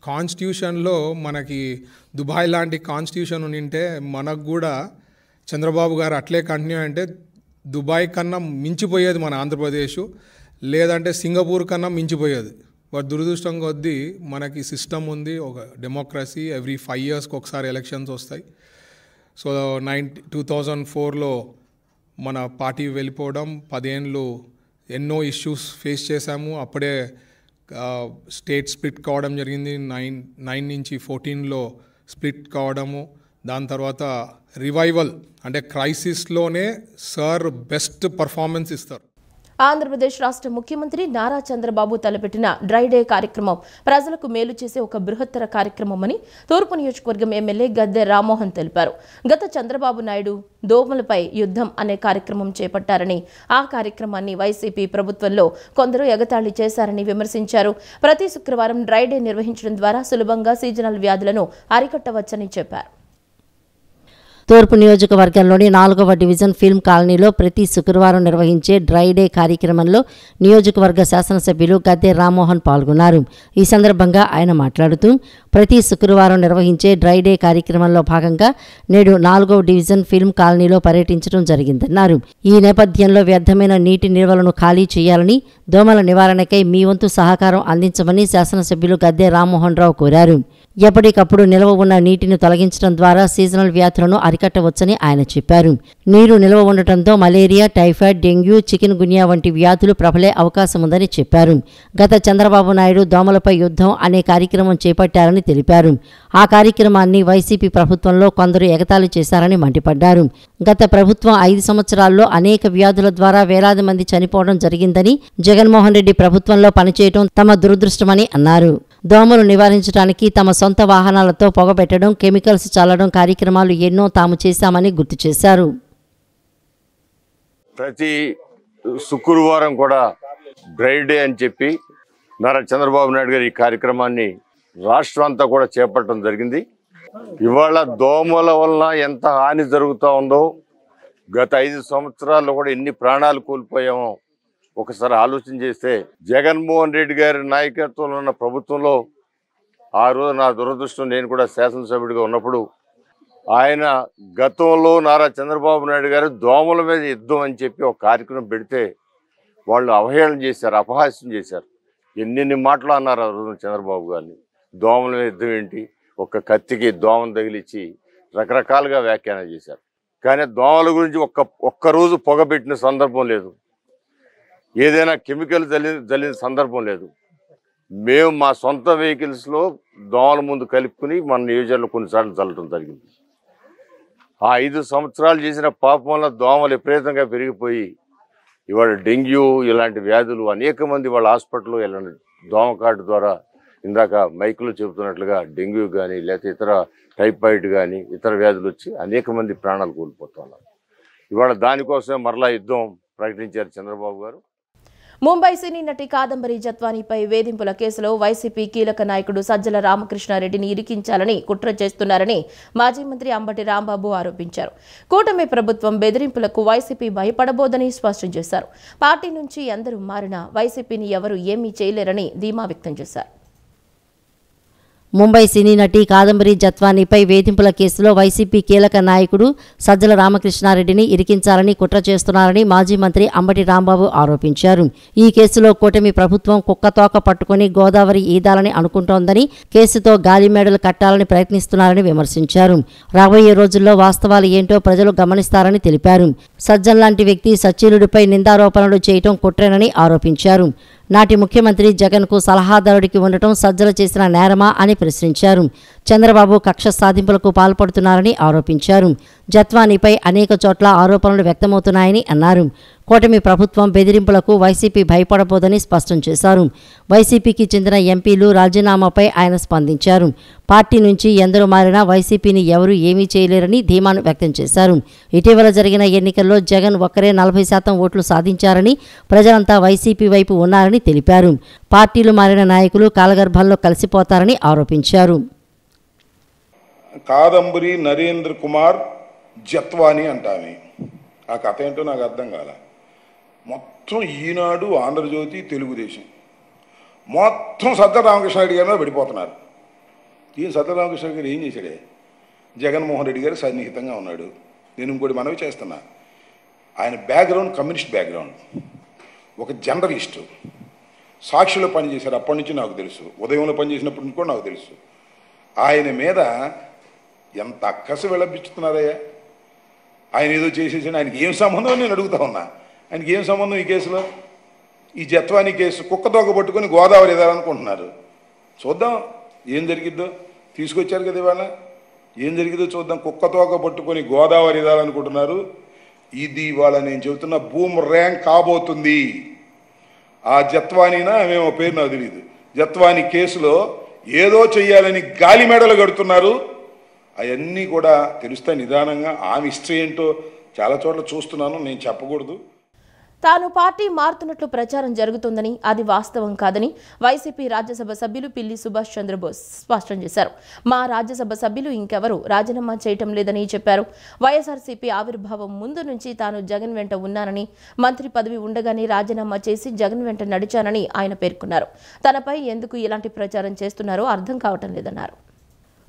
కాన్స్టిట్యూషన్లో మనకి దుబాయ్ లాంటి కాన్స్టిట్యూషన్ ఉంటే మనకు కూడా చంద్రబాబు గారు అట్లే కంటిన్యూ అంటే దుబాయ్ కన్నా మించిపోయేది మన ఆంధ్రప్రదేశ్, లేదంటే సింగపూర్ కన్నా మించిపోయేది. బట్ దురదృష్టం కొద్దీ మనకి సిస్టమ్ ఉంది, ఒక డెమోక్రసీ, ఎవ్రీ 5 yearsకి ఒకసారి ఎలక్షన్స్ వస్తాయి. సో 2004లో మన పార్టీ వెళ్ళిపోవడం, 10 ఏళ్ళు ఎన్నో ఇష్యూస్ ఫేస్ చేశాము. అప్పుడే స్టేట్ స్ప్లిట్ కావడం జరిగింది. 9 నుంచి 14లో స్ప్లిట్ కావడము. దాని తర్వాత రివైవల్ అంటే క్రైసిస్లోనే సార్ బెస్ట్ పర్ఫార్మెన్స్ ఇస్తారు. ఆంధ్రప్రదేశ్ రాష్ట్ర ముఖ్యమంత్రి నారా చంద్రబాబు తలపెట్టిన డ్రై డే కార్యక్రమం ప్రజలకు మేలు చేసే ఒక బృహత్తర కార్యక్రమమని తూర్పు నియోజకవర్గం ఎమ్మెల్యే గద్దె రామ్మోహన్ తెలిపారు. గత చంద్రబాబు నాయుడు దోమలపై యుద్ధం అనే కార్యక్రమం చేపట్టారని, ఆ కార్యక్రమాన్ని వైసీపీ ప్రభుత్వంలో కొందరు ఎగతాళి చేశారని విమర్శించారు. ప్రతి శుక్రవారం డ్రై డే నిర్వహించడం ద్వారా సులభంగా సీజనల్ వ్యాధులను అరికట్టవచ్చని చెప్పారు. తూర్పు నియోజకవర్గంలోని 4వ డివిజన్ ఫిల్మ్ కాలనీలో ప్రతి శుక్రవారం నిర్వహించే డ్రై డే కార్యక్రమంలో నియోజకవర్గ శాసనసభ్యులు గద్దె రామ్మోహన్ పాల్గొన్నారు. ఈ సందర్భంగా ఆయన మాట్లాడుతూ ప్రతి శుక్రవారం నిర్వహించే డ్రై డే కార్యక్రమంలో భాగంగా నేడు 4వ డివిజన్ ఫిల్మ్ కాలనీలో పర్యటించడం జరిగిందన్నారు. ఈ నేపథ్యంలో వ్యర్థమైన నీటి నిల్వలను ఖాళీ చేయాలని, దోమల నివారణకై మీ వంతు సహకారం అందించమని శాసనసభ్యులు గద్దె రామ్మోహన్ రావు కోరారు. ఎప్పటికప్పుడు నిల్వ ఉన్న నీటిని తొలగించడం ద్వారా సీజనల్ వ్యాధులను అరికట్టవచ్చని ఆయన చెప్పారు. నీరు నిల్వ ఉండటంతో మలేరియా, టైఫాయిడ్, డెంగ్యూ, చికెన్ గున్యా వంటి వ్యాధులు ప్రబలే అవకాశం ఉందని చెప్పారు. గత చంద్రబాబు నాయుడు దోమలపై యుద్ధం అనే కార్యక్రమం చేపట్టారని తెలిపారు. ఆ కార్యక్రమాన్ని వైసీపీ ప్రభుత్వంలో కొందరు ఎగతాళి చేశారని మండిపడ్డారు. గత ప్రభుత్వం 5 సంవత్సరాల్లో అనేక వ్యాధుల ద్వారా వేలాది మంది చనిపోవడం జరిగిందని, జగన్మోహన్ రెడ్డి ప్రభుత్వంలో పనిచేయడం తమ దురదృష్టమని అన్నారు. దోమలు నివారించడానికి తమ సొంత వాహనాలతో పొగబెట్టడం, కెమికల్స్ చల్లడం కార్యక్రమాలు ఎన్నో తాము చేశామని గుర్తు చేశారు. ప్రతి శుక్రవారం కూడా డ్రై డే అని చెప్పి నారా చంద్రబాబు నాయుడు గారు ఈ కార్యక్రమాన్ని రాష్ట్రం అంతా కూడా చేపట్టడం జరిగింది. ఇవాళ దోమల వలన ఎంత హాని జరుగుతూ ఉందో, గత 5 సంవత్సరాల్లో కూడా ఎన్ని ప్రాణాలు కోల్పోయామో ఒకసారి ఆలోచన చేస్తే, జగన్మోహన్ రెడ్డి గారి నాయకత్వంలో ఉన్న ప్రభుత్వంలో ఆ రోజు నా దురదృష్టం, నేను కూడా శాసనసభ్యుడిగా ఉన్నప్పుడు ఆయన గతంలో నారా చంద్రబాబు నాయుడు గారు దోమల మీద యుద్ధం అని చెప్పి ఒక కార్యక్రమం పెడితే వాళ్ళు అవహేళన చేశారు, అపహాస్యం చేశారు. ఎన్నెన్ని మాటలు అన్నారు ఆ రోజు చంద్రబాబు గారిని. దోమల మీద యుద్ధం ఏంటి, ఒక కత్తికి దోమను తగిలిచ్చి రకరకాలుగా వ్యాఖ్యానం చేశారు. కానీ దోమల గురించి ఒక్కరోజు పొగబెట్టిన సందర్భం లేదు, ఏదైనా కెమికల్ జల్లిన సందర్భం లేదు. మేము మా సొంత వెహికల్స్లో దోమల ముందు కలుపుకుని మన నియోజకవర్గంలో కొన్నిసార్లు చల్లడం జరిగింది. ఆ 5 సంవత్సరాలు చేసిన పాపం వల్ల దోమలు విపరీతంగా పెరిగిపోయి ఇవాళ డెంగ్యూ ఇలాంటి వ్యాధులు అనేక మంది వాళ్ళ హాస్పిటల్లో వెళ్ళండి. దోమకాటు ద్వారా ఇందాక మైకులో చెబుతున్నట్లుగా డెంగ్యూ కానీ లేకపోతే ఇతర టైఫాయిడ్ కానీ ఇతర వ్యాధులు వచ్చి అనేక మంది ప్రాణాలు కోల్పోతున్నారు. ఇవాళ దానికోసమే మరలా యుద్ధం ప్రకటించారు చంద్రబాబు గారు. ముంబై సినీ నటి కాదంబరి జత్వానీపై వేధింపుల కేసులో వైసీపీ కీలక నాయకుడు సజ్జల రామకృష్ణారెడ్డిని ఇరికించాలని కుట్ర చేస్తున్నారని మాజీ మంత్రి అంబటి రాంబాబు ఆరోపించారు. కూటమి ప్రభుత్వం బెదిరింపులకు వైసీపీ భయపడబోదని స్పష్టం చేశారు. పార్టీ నుంచి ఎందరూ మారినా వైసీపీని ఎవరూ ఏమీ చేయలేరని ధీమా వ్యక్తం చేశారు. ముంబై సినీ నటి కాదంబరి జత్వానీపై వేధింపుల కేసులో వైసీపీ కీలక నాయకుడు సజ్జల రామకృష్ణారెడ్డిని ఇరికించాలని కుట్ర చేస్తున్నారని మాజీ మంత్రి అంబటి రాంబాబు ఆరోపించారు. ఈ కేసులో కూటమి ప్రభుత్వం కుక్కతోక పట్టుకుని గోదావరి ఈదాలని అనుకుంటోందని, కేసుతో గాలిమేడలు కట్టాలని ప్రయత్నిస్తున్నారని విమర్శించారు. రాబోయే రోజుల్లో వాస్తవాలు ఏంటో ప్రజలు గమనిస్తారని తెలిపారు. సజ్జన్ లాంటి వ్యక్తి సచ్చీలుడిపై నిందారోపణలు చేయటం కుట్రేనని ఆరోపించారు. నాటి ముఖ్యమంత్రి జగన్కు సలహాదారుడికి ఉండటం సజ్జల చేసిన నేరమా అని ప్రశ్నించారు. చంద్రబాబు కక్ష సాధింపులకు పాల్పడుతున్నారని ఆరోపించారు. జత్వానీపై అనేక చోట్ల ఆరోపణలు వ్యక్తమవుతున్నాయని అన్నారు. కూటమి ప్రభుత్వం బెదిరింపులకు వైసీపీ భయపడబోదని స్పష్టం చేశారు. వైసీపీకి చెందిన ఎంపీలు రాజీనామాపై ఆయన స్పందించారు. పార్టీ నుంచి ఎందరూ మారినా వైసీపీని ఎవరూ ఏమీ చేయలేరని ధీమాను వ్యక్తం చేశారు. ఇటీవల జరిగిన ఎన్నికల్లో జగన్ ఒక్కరే 40% ఓట్లు సాధించారని, ప్రజలంతా వైసీపీ వైపు ఉన్నారని తెలిపారు. పార్టీలు మారిన నాయకులు కాలగర్భంలో కలిసిపోతారని ఆరోపించారు. కాదంబరి నరేంద్ర కుమార్ జత్వానీ అంటామే, ఆ కథ ఏంటో నాకు అర్థం కాల. మొత్తం ఈనాడు, ఆంధ్రజ్యోతి, తెలుగుదేశం మొత్తం సజ్జల రామకృష్ణారెడ్డి గారి మీద పడిపోతున్నారు. ఈయన సత్యరామకృష్ణ గారు ఏం చేశాడే? జగన్మోహన్ రెడ్డి గారు సన్నిహితంగా ఉన్నాడు. నేను ఇంకోటి మనవి చేస్తున్నా, ఆయన బ్యాక్గ్రౌండ్ కమ్యూనిస్ట్ బ్యాక్గ్రౌండ్, ఒక జర్నలిస్టు, సాక్షిలో పనిచేశారు. అప్పటి నుంచి నాకు తెలుసు, ఉదయంలో పనిచేసినప్పటి నుంచి కూడా నాకు తెలుసు. ఆయన మీద ఎంత అక్కసు విలపించుతున్నారయ్యా. ఆయన ఏదో చేసేసి ఆయనకి ఏం సంబంధం నేను అడుగుతా ఉన్నా. ఆయనకి ఏం సంబంధం ఈ కేసులో? ఈ జత్వానీ కేసు కుక్కతోక పట్టుకొని గోదావరి ఎదాలనుకుంటున్నారు. చూద్దాం ఏం జరిగిద్దో. తీసుకొచ్చారు కదా ఇవాళ, ఏం జరిగిద్దో చూద్దాం. కుక్కతోక పట్టుకొని గోదావరి ఎదాలనుకుంటున్నారు. ఇది ఇవాళ నేను చెబుతున్న బూమ్ ర్యాంక్ కాబోతుంది. ఆ జత్వానీనా మేము పేరు నాకు తెలియదు, జత్వానీ కేసులో ఏదో చెయ్యాలని గాలి మేడలు కడుతున్నారు. అవన్నీ కూడా తెలుస్తాయి నిదానంగా. ఆమె హిస్టరీ ఏంటో చాలా చోట్ల చూస్తున్నాను, నేను చెప్పకూడదు. తాను పార్టీ మారుతున్నట్లు ప్రచారం జరుగుతోందని, అది వాస్తవం కాదని వైసీపీ రాజ్యసభ సభ్యులు పిల్లి సుభాష్ చంద్రబోస్ స్పష్టం చేశారు. మా రాజ్యసభ సభ్యులు ఇంకెవరూ రాజీనామా చేయటం లేదని చెప్పారు. వైఎస్ఆర్సీపీ ఆవిర్భావం ముందు నుంచి తాను జగన్ వెంట ఉన్నానని, మంత్రి పదవి ఉండగానే రాజీనామా చేసి జగన్ వెంట నడిచానని ఆయన పేర్కొన్నారు. తనపై ఎందుకు ఇలాంటి ప్రచారం చేస్తున్నారో అర్థం కావటం లేదన్నారు.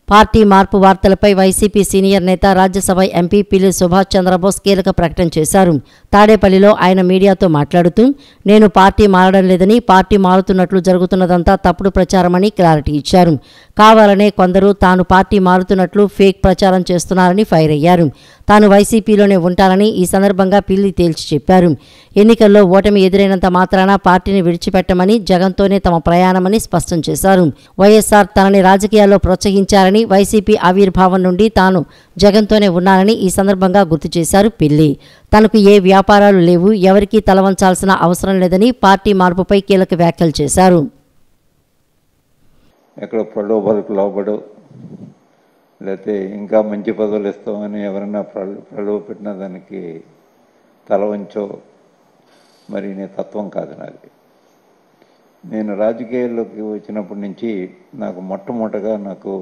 పార్టీ మార్పు వార్తలపై వైసీపీ సీనియర్ నేత రాజ్యసభ ఎంపీ పిల్లి సుభాష్ చంద్రబోస్ కీలక ప్రకటన చేశారు. తాడేపల్లిలో ఆయన మీడియాతో మాట్లాడుతూ, నేను పార్టీ మారడం లేదని, పార్టీ మారుతున్నట్లు జరుగుతున్నదంతా తప్పుడు ప్రచారమని క్లారిటీ ఇచ్చారు. కావాలనే కొందరు తాను పార్టీ మారుతున్నట్లు ఫేక్ ప్రచారం చేస్తున్నారని ఫైర్ అయ్యారు. తాను వైసీపీలోనే ఉంటానని ఈ సందర్భంగా పిల్లి తేల్చి చెప్పారు. ఎన్నికల్లో ఓటమి ఎదురైనంత మాత్రాన పార్టీని విడిచిపెట్టమని, జగన్తోనే తమ ప్రయాణమని స్పష్టం చేశారు. వైఎస్ఆర్ తనని రాజకీయాల్లో ప్రోత్సహించారని, వైసీపీ ఆవిర్భావం నుండి తాను జగన్తోనే ఉన్నానని ఈ సందర్భంగా గుర్తు చేశారు పిల్లి. తనకు ఏ వ్యాపారాలు లేవు, ఎవరికీ తలవంచాల్సిన అవసరం లేదని పార్టీ మార్పుపై కీలక వ్యాఖ్యలు చేశారు. ఎక్కడ ప్రలోభాలకు లోబడు, లేకపోతే ఇంకా మంచి పదవులు ఇస్తామని ఎవరైనా ప్రలోభ పెట్టిన దానికి తల వంచో మరి నీ తత్వం కాదు నాది. నేను రాజకీయాల్లోకి వచ్చినప్పటి నుంచి నాకు మొట్టమొదటగా నాకు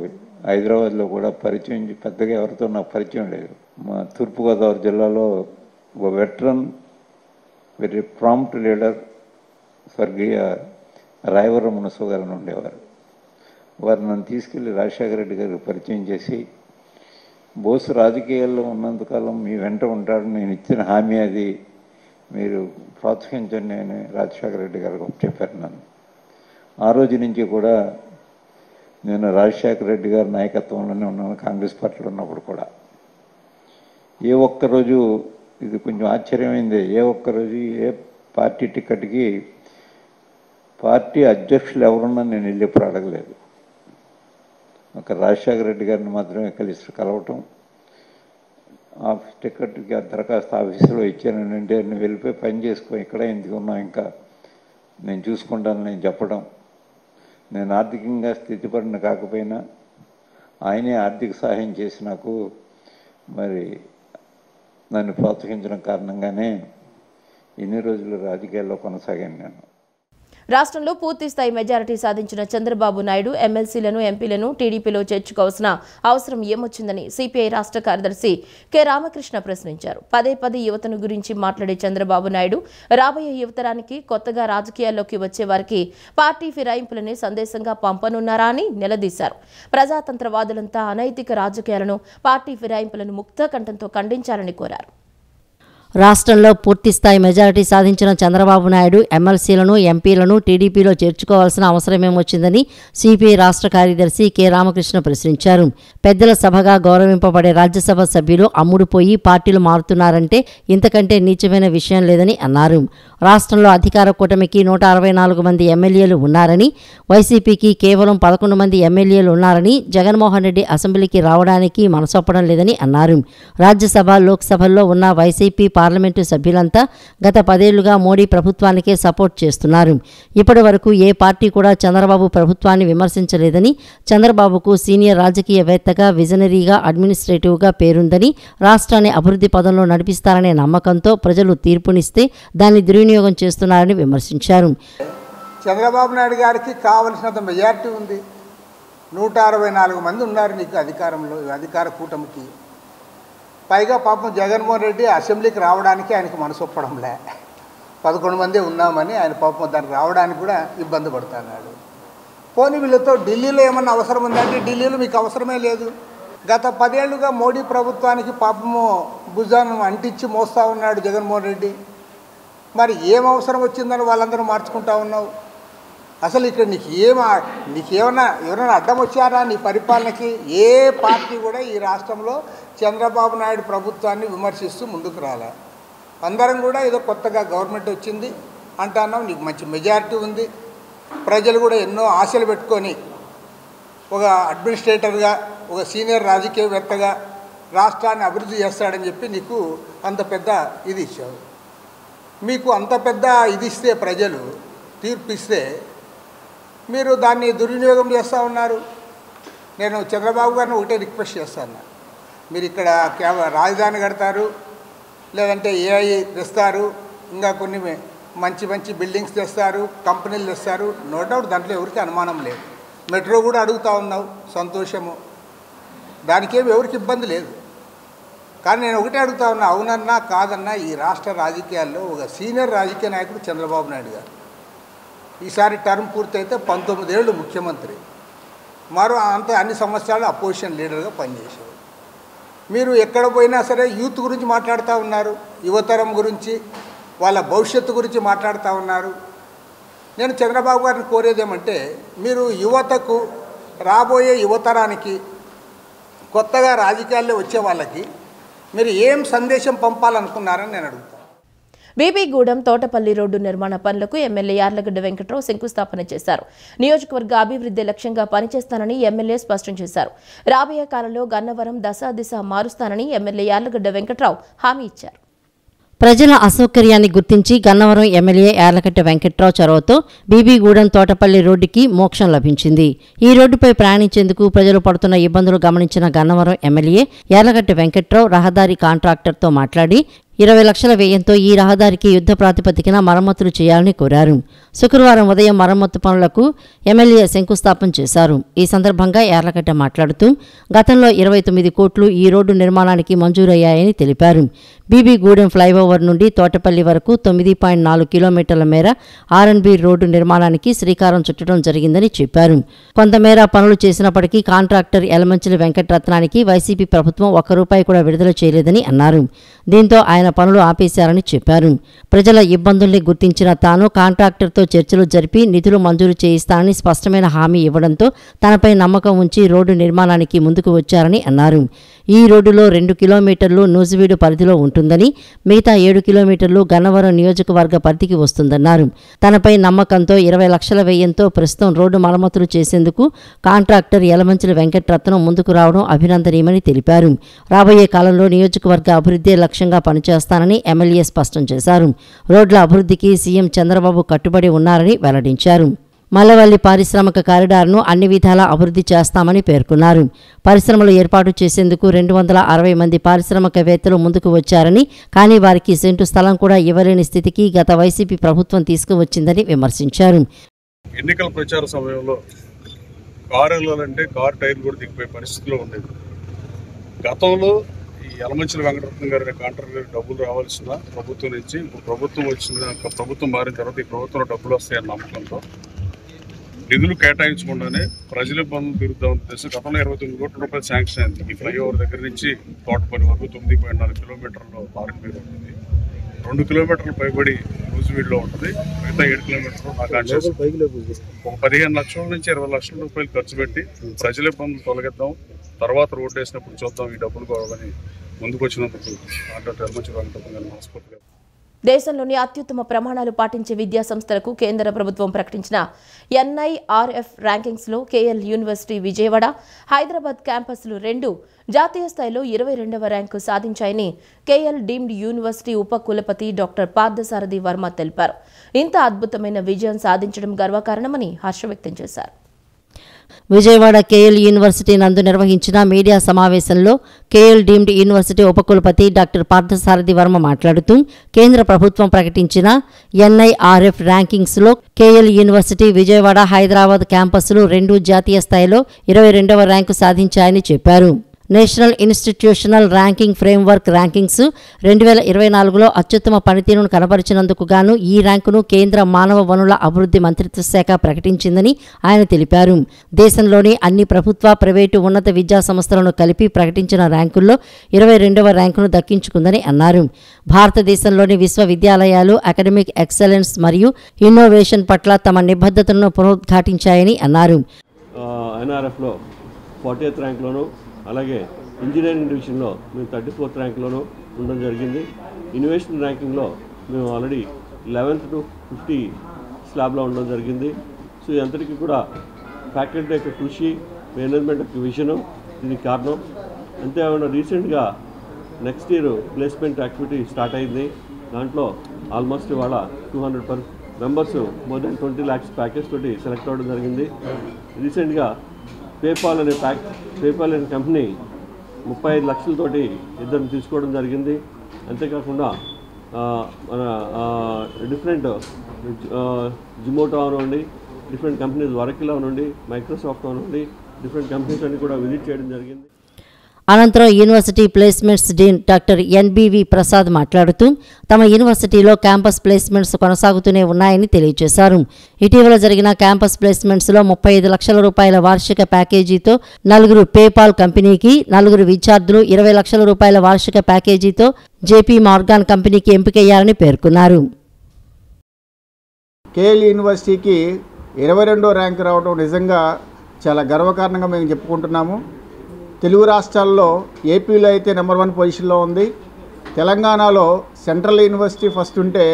హైదరాబాద్లో కూడా పరిచయం, పెద్దగా ఎవరితో నాకు పరిచయం లేదు. మా తూర్పుగోదావరి జిల్లాలో ఒక వెటరన్, వెరీ ప్రాంప్ట్ లీడర్ స్వర్గీయ రాయవరం మునసు గారిని ఉండేవారు. వారు నన్ను తీసుకెళ్ళి రాజశేఖర రెడ్డి గారికి పరిచయం చేసి, బోసు రాజకీయాల్లో ఉన్నంతకాలం మీ వెంట ఉంటాడు, నేను ఇచ్చిన హామీ అది, మీరు ప్రోత్సహించండి అని రాజశేఖర రెడ్డి గారికి చెప్పారు. నన్ను ఆ రోజు నుంచి కూడా నేను రాజశేఖర రెడ్డి గారి నాయకత్వంలోనే ఉన్నాను. కాంగ్రెస్ పార్టీలో ఉన్నప్పుడు కూడా ఏ ఒక్కరోజు, ఇది కొంచెం ఆశ్చర్యమైంది, ఏ ఒక్కరోజు ఏ పార్టీ టికెట్కి పార్టీ అధ్యక్షులు ఎవరున్నా నేను వెళ్ళి ఎప్పుడు అడగలేదు. ఒక రాజశేఖర రెడ్డి గారిని మాత్రమే కలిసి కలవటం, టికెట్కి దరఖాస్తు ఆఫీసులో ఇచ్చానంటే నువ్వు వెళ్ళిపోయి పని చేసుకో, ఇక్కడ ఎందుకు ఉన్నావు, ఇంకా నేను చూసుకుంటాను నేను చెప్పడం. నేను ఆర్థికంగా స్థితిపడిన కాకపోయినా ఆయనే ఆర్థిక సహాయం చేసి నాకు మరి నన్ను ప్రోత్సహించడం కారణంగానే ఇన్ని రోజులు రాజకీయాల్లో కొనసాగాను నేను. రాష్ట్రంలో పూర్తిస్థాయి మెజారిటీ సాధించిన చంద్రబాబు నాయుడు ఎమ్మెల్సీలను, ఎంపీలను టీడీపీలో చేర్చుకోవాల్సిన అవసరం ఏమొచ్చిందని సిపిఐ రాష్ట్ర కార్యదర్శి కె రామకృష్ణ ప్రశ్నించారు. పదే పదే యువతను గురించి మాట్లాడే చంద్రబాబు నాయుడు రాబోయే యువతరానికి, కొత్తగా రాజకీయాల్లోకి వచ్చే వారికి పార్టీ ఫిరాయింపులనే సందేశంగా పంపనున్నారా అని నిలదీశారు. ప్రజాతంత్రవాదులంతా అనైతిక రాజకీయాలను, పార్టీ ఫిరాయింపులను ముక్త కంఠంతో ఖండించాలని కోరారు. రాష్ట్రంలో పూర్తిస్థాయి మెజారిటీ సాధించిన చంద్రబాబు నాయుడు ఎమ్మెల్సీలను, ఎంపీలను టీడీపీలో చేర్చుకోవాల్సిన అవసరమేమొచ్చిందని సిపిఐ రాష్ట్ర కార్యదర్శి కె రామకృష్ణ ప్రశ్నించారు. పెద్దల సభగా గౌరవింపబడే రాజ్యసభ సభ్యులు అమ్ముడుపోయి పార్టీలు మారుతున్నారంటే ఇంతకంటే నీచమైన విషయం లేదని అన్నారు. రాష్ట్రంలో అధికార కూటమికి 164 మంది ఎమ్మెల్యేలు ఉన్నారని, వైసీపీకి కేవలం 11 మంది ఎమ్మెల్యేలు ఉన్నారని, జగన్మోహన్ రెడ్డి అసెంబ్లీకి రావడానికి మనసొప్పడం లేదని అన్నారు. రాజ్యసభ, లోక్సభల్లో ఉన్న వైసీపీ పార్లమెంటు సభ్యులంతా గత 10 ఏళ్లుగా మోడీ ప్రభుత్వానికే సపోర్ట్ చేస్తున్నారు. ఇప్పటి వరకు ఏ పార్టీ కూడా చంద్రబాబు ప్రభుత్వాన్ని విమర్శించలేదని, చంద్రబాబుకు సీనియర్ రాజకీయవేత్తగా, విజనరీగా, అడ్మినిస్ట్రేటివ్గా పేరుందని, రాష్ట్రాన్ని అభివృద్ధి పదంలో నడిపిస్తారనే నమ్మకంతో ప్రజలు తీర్పునిస్తే దాన్ని దుర్వినియోగం చేస్తున్నారని విమర్శించారు. చంద్రబాబు నాయుడు గారికి కావలసినంత మెజార్టీ ఉంది. 164 మంది ఉన్నారు నీకు అధికారంలో, అధికార కూటమికి. పైగా పాపం జగన్మోహన్ రెడ్డి అసెంబ్లీకి రావడానికి ఆయనకు మనసొప్పడంలే. 11 మంది ఉన్నామని ఆయన పాపం దానికి రావడానికి కూడా ఇబ్బంది పడుతున్నాడు. పోనీ వీళ్ళతో ఢిల్లీలో ఏమన్నా అవసరం ఉందంటే ఢిల్లీలో మీకు అవసరమే లేదు. గత 10 ఏళ్లుగా మోడీ ప్రభుత్వానికి పాపము భుజాన్ని అంటించి మోస్తూ ఉన్నాడు జగన్మోహన్ రెడ్డి. మరి ఏం అవసరం వచ్చిందని వాళ్ళందరూ మార్చుకుంటా ఉన్నావు? అసలు ఇక్కడ నీకేమన్నా ఎవరైనా అడ్డం వచ్చారా నీ పరిపాలనకి? ఏ పార్టీ కూడా ఈ రాష్ట్రంలో చంద్రబాబు నాయుడు ప్రభుత్వాన్ని విమర్శిస్తూ ముందుకు రాలే. అందరం కూడా ఏదో కొత్తగా గవర్నమెంట్ వచ్చింది అంటున్నాం, నీకు మంచి మెజారిటీ ఉంది, ప్రజలు కూడా ఎన్నో ఆశలు పెట్టుకొని ఒక అడ్మినిస్ట్రేటర్గా ఒక సీనియర్ రాజకీయవేత్తగా రాష్ట్రాన్ని అభివృద్ధి చేస్తాడని చెప్పి నీకు అంత పెద్ద ఇది ఇచ్చావు. మీకు అంత పెద్ద ఇది ఇస్తే ప్రజలు తీర్పు ఇస్తే మీరు దాన్ని దుర్వినియోగం చేస్తూ ఉన్నారు. నేను చంద్రబాబు గారిని ఒకటే రిక్వెస్ట్ చేస్తాను, మీరు ఇక్కడ రాజధాని కడతారు, లేదంటే ఏఐ తెస్తారు, ఇంకా కొన్ని మంచి మంచి బిల్డింగ్స్ తెస్తారు, కంపెనీలు తెస్తారు, నో డౌట్ దాంట్లో ఎవరికి అనుమానం లేదు. మెట్రో కూడా అడుగుతూ ఉన్నావు, సంతోషము, దానికేమి ఎవరికి ఇబ్బంది లేదు. కానీ నేను ఒకటే అడుగుతా ఉన్నా, అవునన్నా కాదన్నా ఈ రాష్ట్ర రాజకీయాల్లో ఒక సీనియర్ రాజకీయ నాయకుడు చంద్రబాబు నాయుడు గారు ఈసారి టర్మ్ పూర్తయితే 19 ఏళ్ళు ముఖ్యమంత్రి, మరో అన్ని సంవత్సరాలు అపోజిషన్ లీడర్గా పనిచేశారు. మీరు ఎక్కడ పోయినా సరే యూత్ గురించి మాట్లాడుతూ ఉన్నారు, యువతరం గురించి, వాళ్ళ భవిష్యత్తు గురించి మాట్లాడుతూ ఉన్నారు. నేను చంద్రబాబు గారిని కోరేదేమంటే మీరు యువతకు, రాబోయే యువతరానికి, కొత్తగా రాజకీయాల్లో వచ్చే వాళ్ళకి మీరు ఏం సందేశం పంపాలనుకున్నారని నేను అడుగుతాను. బీబీగూడెం తోటపల్లి రోడ్డు నిర్మాణ పనులకు ఎమ్మెల్యే యార్లగడ్డ వెంకట్రావు శంకుస్థాపన చేశారు. నియోజకవర్గ అభివృద్ధి లక్ష్యంగా పనిచేస్తానని ఎమ్మెల్యే స్పష్టం చేశారు. రాబోయే కాలంలో గన్నవరం దశ మారుస్తానని ఎమ్మెల్యే యార్లగడ్డ వెంకట్రావు హామీ ఇచ్చారు. ప్రజల అసౌకర్యాన్ని గుర్తించి గన్నవరం ఎమ్మెల్యే యార్లగడ్డ వెంకట్రావు చొరవతో బీబీగూడెం తోటపల్లి రోడ్డుకి మోక్షం లభించింది. ఈ రోడ్డుపై ప్రయాణించేందుకు ప్రజలు పడుతున్న ఇబ్బందులు గమనించిన గన్నవరం ఎమ్మెల్యే యార్లగడ్డ వెంకట్రావు రహదారి కాంట్రాక్టర్తో మాట్లాడి 20 లక్షల వ్యయంతో ఈ రహదారికి యుద్ధ ప్రాతిపదికన మరమ్మతులు చేయాలని కోరారు. శుక్రవారం ఉదయం మరమ్మతు పనులకు ఎమ్మెల్యే శంకుస్థాపన చేశారు. ఈ సందర్భంగా యార్లగడ్డ మాట్లాడుతూ గతంలో 29 కోట్లు ఈ రోడ్డు నిర్మాణానికి మంజూరయ్యాయని తెలిపారు. బీబీగూడెం ఫ్లైఓవర్ నుండి తోటపల్లి వరకు 9.4 కిలోమీటర్ల మేర ఆర్ఎన్బి రోడ్డు నిర్మాణానికి శ్రీకారం చుట్టడం జరిగిందని చెప్పారు. కొంతమేర పనులు చేసినప్పటికీ కాంట్రాక్టర్ యలమంచిలి వెంకటరత్నానికి వైసీపీ ప్రభుత్వం ₹1 కూడా విడుదల చేయలేదని అన్నారు. దీంతో ఆయన పనులు ఆపేశారని చెప్పారు. ప్రజల ఇబ్బందుల్ని గుర్తించిన తాను కాంట్రాక్టర్తో చర్చలు జరిపి నిధులు మంజూరు చేయిస్తానని స్పష్టమైన హామీ ఇవ్వడంతో తనపై నమ్మకం ఉంచి రోడ్డు నిర్మాణానికి ముందుకు వచ్చారని అన్నారు. ఈ రోడ్డులో 2 కిలోమీటర్లు నూజివీడు పరిధిలో ఉంటుందని, మిగతా 7 కిలోమీటర్లు గన్నవరం నియోజకవర్గ పరిధికి వస్తుందన్నారు. తనపై నమ్మకంతో 20 లక్షల వ్యయంతో ప్రస్తుతం రోడ్డు మరమ్మతులు చేసేందుకు కాంట్రాక్టర్ యలమంచిలి వెంకటరత్నం ముందుకు రావడం అభినందనీయమని తెలిపారు. రాబోయే కాలంలో నియోజకవర్గ అభివృద్ధి లక్ష్యంగా పనిచేస్తానని ఎమ్మెల్యే స్పష్టం చేశారు. రోడ్ల అభివృద్ధికి సీఎం చంద్రబాబు కట్టుబడి ఉన్నారని వెల్లడించారు. మల్లవల్లి పారిశ్రామిక కారిడార్ను అన్ని విధాలా అభివృద్ధి చేస్తామని పేర్కొన్నారు. పరిశ్రమలు ఏర్పాటు చేసేందుకు 260 మంది పారిశ్రామికవేత్తలు ముందుకు వచ్చారని, కానీ వారికి సెంటు స్థలం కూడా ఇవ్వలేని స్థితికి గత వైసీపీ ప్రభుత్వం తీసుకువచ్చిందని విమర్శించారు. ఎన్నికల ప్రచార సమయంలో కారులంటే కారు టైర్లు కూడా దిగిపోయే పరిస్థితిలో ఉండేది. గతంలో ఈ యలమంచిలి వెంకటరత్నం గారి కాంట్రాక్టర్ డబ్బులు రావాల్సిన ప్రభుత్వం నుంచి ప్రభుత్వం మారిన తర్వాత ఈ ప్రభుత్వంలో డబ్బులు వస్తాయన్న నమ్మకంతో నిధులు కేటాయించకుండానే ప్రజల ఇబ్బందులు తీరుద్దామని ఉద్దేశం గతంలో ₹29 కోట్ల శాంక్షన్ అయింది. ఈ ఫ్లైఓవర్ దగ్గర నుంచి తోటపల్లి వరకు 9.4 కిలోమీటర్లు ఆర్ఎన్బి ఉంటుంది, 2 కిలోమీటర్లు పైబడి నూజివీడులో ఉంటుంది, మిగతా 7 కిలోమీటర్లు నాగార్జున. ఒక 15 లక్షల నుంచి 20 లక్షల రూపాయలు ఖర్చు పెట్టి ప్రజల ఇబ్బందులు తొలగిద్దాం, తర్వాత రోడ్డు వేసినప్పుడు చూద్దాం, ఈ డబ్బులు కావాలని ముందుకు వచ్చినందుకు కాంట్రాక్టర్ యలమంచిలి వెంకటరత్నం గారిని మనస్ఫూర్తిగా. దేశంలోని అత్యుత్తమ ప్రమాణాలు పాటించే విద్యా సంస్థలకు కేంద్ర ప్రభుత్వం ప్రకటించిన ఎన్ఐఆర్ఎఫ్ ర్యాంకింగ్స్లో కేఎల్ యూనివర్సిటీ విజయవాడ, హైదరాబాద్ క్యాంపస్లు 2 జాతీయ స్థాయిలో 22వ ర్యాంకు సాధించాయని కేఎల్ డీమ్డ్ యూనివర్సిటీ ఉప కులపతి డాక్టర్ పార్థసారథి వర్మ తెలిపారు. ఇంత అద్భుతమైన విజయం సాధించడం గర్వకారణమని హర్షం వ్యక్తం చేశారు. విజయవాడ కేఎల్ యూనివర్సిటీ నందు నిర్వహించిన మీడియా సమావేశంలో కేఎల్ డీమ్డ్ యూనివర్సిటీ ఉపకులపతి డాక్టర్ పార్థసారథి వర్మ మాట్లాడుతూ కేంద్ర ప్రభుత్వం ప్రకటించిన ఎన్ఐఆర్ఎఫ్ ర్యాంకింగ్స్లో కేఎల్ యూనివర్సిటీ విజయవాడ, హైదరాబాద్ క్యాంపస్లు 2 జాతీయ స్థాయిలో 22వ ర్యాంకు సాధించాయని చెప్పారు. National institutional ranking framework rankings 2024లో అత్యుత్తమ పనితీరును కనబరిచినందుకు గాను ఈ ర్యాంకును కేంద్ర మానవ వనరుల అభివృద్ధి మంత్రిత్వ శాఖ ప్రకటించిందని ఆయన తెలిపారు. దేశంలోని అన్ని ప్రభుత్వ, ప్రైవేటు ఉన్నత విద్యా సంస్థలను కలిపి ప్రకటించిన ర్యాంకుల్లో 22వ ర్యాంకును దక్కించుకుందని అన్నారు. భారతదేశంలోని విశ్వవిద్యాలయాలు అకాడమిక్ ఎక్సలెన్స్ మరియు ఇన్నోవేషన్ పట్ల తమ నిబద్ధతను పునరుద్ఘాటించాయని అన్నారు. ఎన్ఆర్ఎఫ్లో 40th ర్యాంక్లోను, అలాగే ఇంజనీరింగ్ డివిజన్లో మేము 34th ర్యాంక్లోనూ ఉండడం జరిగింది. ఇన్నోవేషన్ ర్యాంకింగ్లో మేము ఆల్రెడీ 11th to 50 స్లాబ్లో ఉండడం జరిగింది. సో ఇదంతటికీ కూడా ఫ్యాకల్టీ యొక్క కృషి, మేనేజ్మెంట్ యొక్క విజను దీనికి కారణం. అంతేకాకుండా రీసెంట్గా next year placement activity start అయింది. దాంట్లో ఆల్మోస్ట్ ఇవాళ 200 members more than 20 lakhs package తోటి సెలెక్ట్ అవ్వడం జరిగింది. రీసెంట్గా పేపాల్ అనే కంపెనీ 35 లక్షలతోటి ఇద్దరిని తీసుకోవడం జరిగింది. అంతేకాకుండా మన different జిమోటో అవనండి, different companies Oracle అవనండి, Microsoft అవనండి, different companies అన్ని కూడా విజిట్ చేయడం జరిగింది. అనంతరం university placements dean doctor NBV Prasad మాట్లాడుతూ తమ యూనివర్సిటీలో క్యాంపస్ ప్లేస్మెంట్స్ కొనసాగుతూనే ఉన్నాయని తెలియజేశారు. ఇటీవల జరిగిన క్యాంపస్ ప్లేస్మెంట్స్లో 35 లక్షల రూపాయల వార్షిక ప్యాకేజీతో 4 పేపాల్ కంపెనీకి, 4 విద్యార్థులు 20 లక్షల రూపాయల వార్షిక ప్యాకేజీతో జేపీ మార్గాన్ కంపెనీకి ఎంపికయ్యారని పేర్కొన్నారు. కేఎల్ యూనివర్సిటీకి 22వ ర్యాంక్ రావడం నిజంగా చాలా గర్వకారణంగా మేము చెప్పుకుంటున్నాము. తెలుగు రాష్ట్రాల్లో ఏపీలో అయితే నెంబర్ 1 పొజిషన్లో ఉంది. తెలంగాణలో సెంట్రల్ యూనివర్సిటీ ఫస్ట్ ఉంటే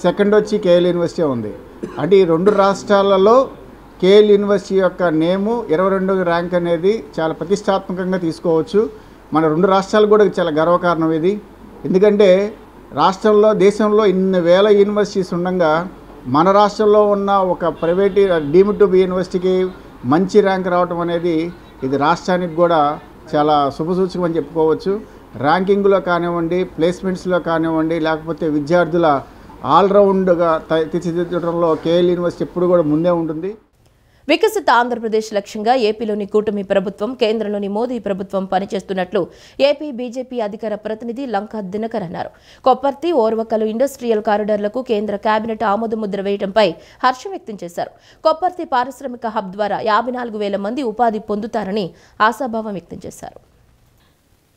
సెకండ్ వచ్చి కేఎల్ యూనివర్సిటీ ఉంది. అంటే ఈ 2 రాష్ట్రాలలో కేఎల్ యూనివర్సిటీ యొక్క నేము 22వ ర్యాంక్ అనేది చాలా ప్రతిష్టాత్మకంగా తీసుకోవచ్చు. మన 2 రాష్ట్రాలు కూడా చాలా గర్వకారణం ఇది. ఎందుకంటే రాష్ట్రంలో, దేశంలో ఇన్ని వేల యూనివర్సిటీస్ ఉండగా మన రాష్ట్రంలో ఉన్న ఒక ప్రైవేట్ డీమ్డ్ టు బి యూనివర్సిటీకి మంచి ర్యాంక్ రావడం అనేది ఇది రాష్ట్రానికి కూడా చాలా శుభసూచకం అని చెప్పుకోవచ్చు. ర్యాంకింగ్లో కానివ్వండి, ప్లేస్మెంట్స్లో కానివ్వండి, లేకపోతే విద్యార్థుల ఆల్రౌండ్గా తీర్చిదిద్దడంలో కేఎల్ యూనివర్సిటీ ఎప్పుడు కూడా ముందే ఉంటుంది. వికసిత ఆంధ్రప్రదేశ్ లక్ష్యంగా ఏపీలోని కూటమి ప్రభుత్వం, కేంద్రంలోని మోదీ ప్రభుత్వం పనిచేస్తున్నట్లు ఏపీ బీజేపీ అధికార ప్రతినిధి లంకా దినకర్ అన్నారు. కొప్పర్తి, ఓర్వకలు ఇండస్ట్రియల్ కారిడార్లకు కేంద్ర కేబినెట్ ఆమోదముద్ర వేయడంపై హర్షం వ్యక్తం చేశారు. కొప్పర్తి పారిశ్రామిక హబ్ ద్వారా 54,000 మంది ఉపాధి పొందుతారని ఆశాభావం వ్యక్తం చేశారు.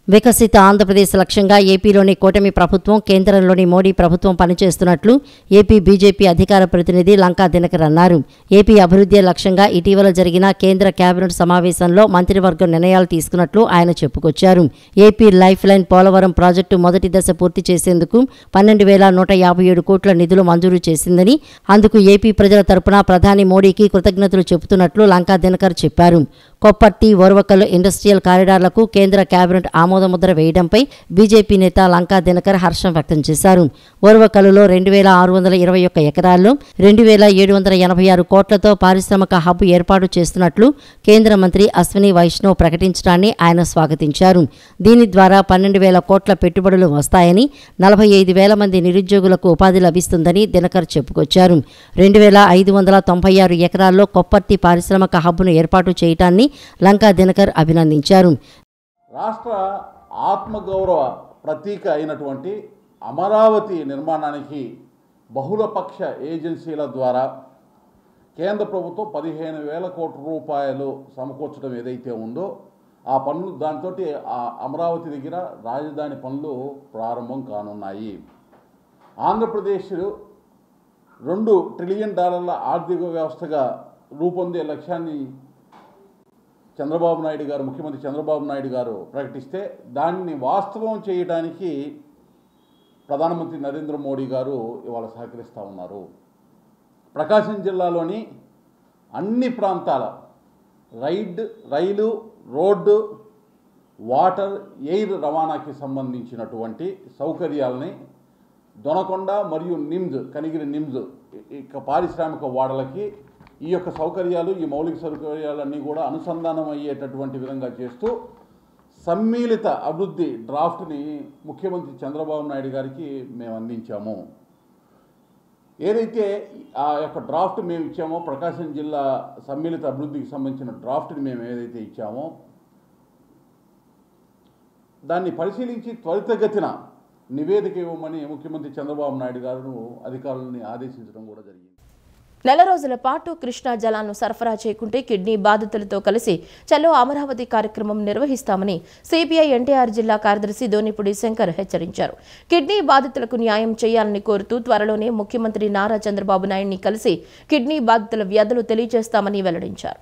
వికసిత ఆంధ్రప్రదేశ్ లక్ష్యంగా ఏపీలోని కూటమి ప్రభుత్వం, కేంద్రంలోని మోడీ ప్రభుత్వం పనిచేస్తున్నట్లు ఏపీ బీజేపీ అధికార ప్రతినిధి లంకా దినకర్ అన్నారు. ఏపీ అభివృద్ధి లక్ష్యంగా ఇటీవల జరిగిన కేంద్ర కేబినెట్ సమావేశంలో మంత్రివర్గం నిర్ణయాలు తీసుకున్నట్లు ఆయన చెప్పుకొచ్చారు. AP life line Polavaram project మొదటి దశ పూర్తి చేసేందుకు 12,157 కోట్ల నిధులు మంజూరు చేసిందని, అందుకు ఏపీ ప్రజల తరపున ప్రధాని మోడీకి కృతజ్ఞతలు చెబుతున్నట్లు లంకా దినకర్ చెప్పారు. కొప్పర్తి, ఓర్వకల్ ఇండస్ట్రియల్ కారిడార్లకు కేంద్ర కేబినెట్ ఆమోదముద్ర వేయడంపై బీజేపీ నేత లంకా దినకర్ హర్షం వ్యక్తం చేశారు. ఓర్వకల్లో 2,621 ఎకరాల్లో 2,786 కోట్లతో పారిశ్రామిక హబ్ ఏర్పాటు చేస్తున్నట్లు కేంద్ర మంత్రి అశ్విని వైష్ణవ్ ప్రకటించడాన్ని ఆయన స్వాగతించారు. దీని ద్వారా 12,000 కోట్ల పెట్టుబడులు వస్తాయని, 45,000 మంది నిరుద్యోగులకు ఉపాధి లభిస్తుందని దినకర్ చెప్పుకొచ్చారు. 2,596 ఎకరాల్లో కొప్పర్తి పారిశ్రామిక హబ్ను ఏర్పాటు చేయడాన్ని లంకా దినకర్ అభినందించారు. రాష్ట్ర ఆత్మగౌరవ ప్రతీక అయినటువంటి అమరావతి నిర్మాణానికి బహుళపక్ష ఏజెన్సీల ద్వారా కేంద్ర ప్రభుత్వం 15,000 కోట్ల రూపాయలు సమకూర్చడం ఏదైతే ఉందో ఆ పనులు, దాంతో ఆ అమరావతి దగ్గర రాజధాని పనులు ప్రారంభం కానున్నాయి. ఆంధ్రప్రదేశ్ $2 ట్రిలియన్ ఆర్థిక వ్యవస్థగా రూపొందే లక్ష్యాన్ని చంద్రబాబు నాయుడు గారు, ముఖ్యమంత్రి చంద్రబాబు నాయుడు గారు ప్రకటిస్తే దాన్ని వాస్తవం చేయడానికి ప్రధానమంత్రి నరేంద్ర మోడీ గారు ఇవాళ సహకరిస్తూ ఉన్నారు. ప్రకాశం జిల్లాలోని అన్ని ప్రాంతాల రైలు, రోడ్డు, వాటర్, ఎయిర్ రవాణాకి సంబంధించినటువంటి సౌకర్యాలని దొనకొండ మరియు కనిగిరి నిమ్స్ పారిశ్రామిక వాడలకి ఈ యొక్క సౌకర్యాలు, ఈ మౌలిక సౌకర్యాలన్నీ కూడా అనుసంధానం అయ్యేటటువంటి విధంగా చేస్తూ సమ్మిళిత అభివృద్ధి డ్రాఫ్ట్ని ముఖ్యమంత్రి చంద్రబాబు నాయుడు గారికి మేము అందించాము. ఏదైతే ఆ యొక్క డ్రాఫ్ట్ మేము ఇచ్చామో, ప్రకాశం జిల్లా సమ్మిళిత అభివృద్ధికి సంబంధించిన డ్రాఫ్ట్ని మేము ఏదైతే ఇచ్చామో దాన్ని పరిశీలించి త్వరితగతిన నివేదిక ఇవ్వమని ముఖ్యమంత్రి చంద్రబాబు నాయుడు గారు అధికారులని ఆదేశించడం కూడా జరిగింది. నెల రోజుల పాటు కృష్ణా జలాలను సరఫరా చేయకుంటే కిడ్నీ బాధితులతో కలిసి చలో అమరావతి కార్యక్రమం నిర్వహిస్తామని సిపిఐ ఎన్టీఆర్ జిల్లా కార్యదర్శి దోనిపూడి శంకర్ హెచ్చరించారు. కిడ్నీ బాధితులకు న్యాయం చేయాలని కోరుతూ త్వరలోనే ముఖ్యమంత్రి నారా చంద్రబాబు నాయుడిని కలిసి కిడ్నీ బాధితుల వ్యాధులు తెలియజేస్తామని వెల్లడించారు.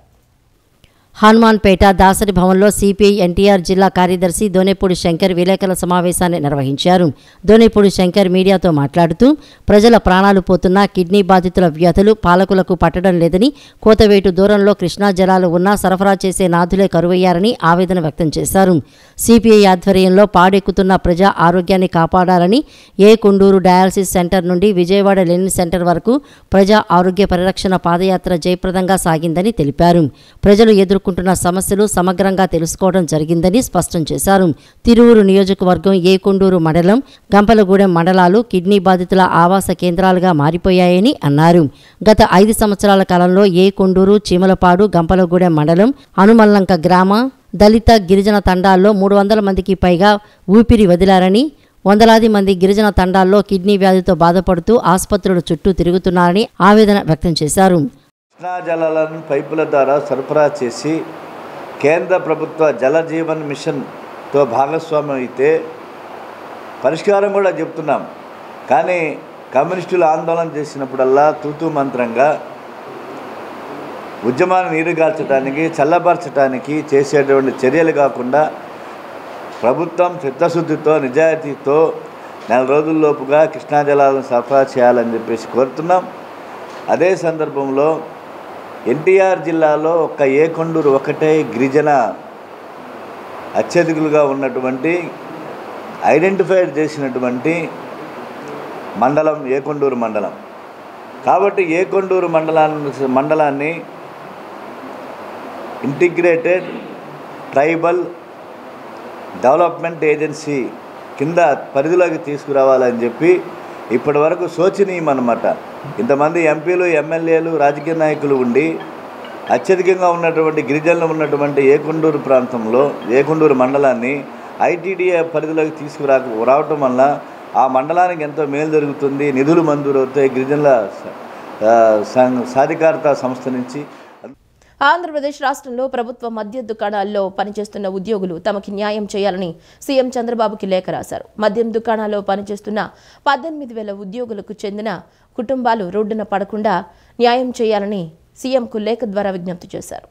హనుమాన్పేట దాసరి భవన్లో సిపిఐ ఎన్టీఆర్ జిల్లా కార్యదర్శి దోనేపూడి శంకర్ విలేకరుల సమావేశాన్ని నిర్వహించారు. దోనేపూడి శంకర్ మీడియాతో మాట్లాడుతూ ప్రజల ప్రాణాలు పోతున్నా కిడ్నీ బాధితుల వ్యాధులు పాలకులకు పట్టడం లేదని, కోతవేటు దూరంలో కృష్ణా జలాలు ఉన్నా సరఫరా చేసే నాథులే కరువయ్యారని ఆవేదన వ్యక్తం చేశారు. సిపిఐ ఆధ్వర్యంలో పాడెక్కుతున్న ప్రజా ఆరోగ్యాన్ని కాపాడాలని కొండూరు డయాలసిస్ సెంటర్ నుండి విజయవాడ లెనిన్ సెంటర్ వరకు ప్రజా ఆరోగ్య పరిరక్షణ పాదయాత్ర జయప్రదంగా సాగిందని తెలిపారు. ప్రజలు ఎదుర్కొంటున్న సమస్యలు సమగ్రంగా తెలుసుకోవడం జరిగిందని స్పష్టం చేశారు. తిరువూరు నియోజకవర్గం కొండూరు మండలం, గంపలగూడెం మండలాలు కిడ్నీ బాధితుల ఆవాస కేంద్రాలుగా మారిపోయాయని అన్నారు. గత 5 సంవత్సరాల కాలంలో కొండూరు, చీమలపాడు, గంపలగూడెం మండలం, అనుమల్లంక గ్రామ దళిత గిరిజన తండాల్లో 300 మందికి పైగా ఊపిరి వదిలారని, వందలాది మంది గిరిజన తండాల్లో కిడ్నీ వ్యాధితో బాధపడుతూ ఆసుపత్రుల చుట్టూ తిరుగుతున్నారని ఆవేదన వ్యక్తం చేశారు. కృష్ణా జలాలను పైపుల ద్వారా సరఫరా చేసి కేంద్ర ప్రభుత్వ జలజీవన్ మిషన్తో భాగస్వామ్యం అయితే పరిష్కారం కూడా చెప్తున్నాం. కానీ కమ్యూనిస్టులు ఆందోళన చేసినప్పుడల్లా తూతూ మంత్రంగా ఉద్యమాన్ని నీరుగార్చడానికి, చల్లబరచడానికి చేసేటువంటి చర్యలు కాకుండా ప్రభుత్వం చిత్తశుద్ధితో, నిజాయితీతో 4 రోజుల్లోపుగా కృష్ణా జలాలను సరఫరా చేయాలని చెప్పేసి కోరుతున్నాం. అదే సందర్భంలో ఎన్టీఆర్ జిల్లాలో కొండూరు ఒకటే గిరిజన అత్యధికులుగా ఉన్నటువంటి ఐడెంటిఫైడ్ చేసినటువంటి మండలం కొండూరు మండలం. కాబట్టి కొండూరు మండలాన్ని ఇంటిగ్రేటెడ్ ట్రైబల్ డెవలప్మెంట్ ఏజెన్సీ కింద పరిధిలోకి తీసుకురావాలని చెప్పి ఇప్పటి వరకు శోచనీయం అన్నమాట. ఇంతమంది ఎంపీలు, ఎమ్మెల్యేలు, రాజకీయ నాయకులు ఉండి అత్యధికంగా ఉన్నటువంటి గిరిజనులు ఉన్నటువంటి కొండూరు ప్రాంతంలో కొండూరు మండలాన్ని ఐటీడీఏ పరిధిలోకి రావటం వల్ల ఆ మండలానికి ఎంతో మేలు జరుగుతుంది. నిధులు మంజూరు అవుతాయి గిరిజనుల సాధికారత సంస్థ నుంచి. ఆంధ్రప్రదేశ్ రాష్ట్రంలో ప్రభుత్వ మద్య దుకాణాల్లో పనిచేస్తున్న ఉద్యోగులు తమకి న్యాయం చేయాలని సీఎం చంద్రబాబుకి లేఖ రాశారు. మద్యం దుకాణాల్లో పనిచేస్తున్న 18,000 ఉద్యోగులకు చెందిన కుటుంబాలు రోడ్డున పడకుండా న్యాయం చేయాలని సీఎంకు లేఖ ద్వారా విజ్ఞప్తి చేశారు.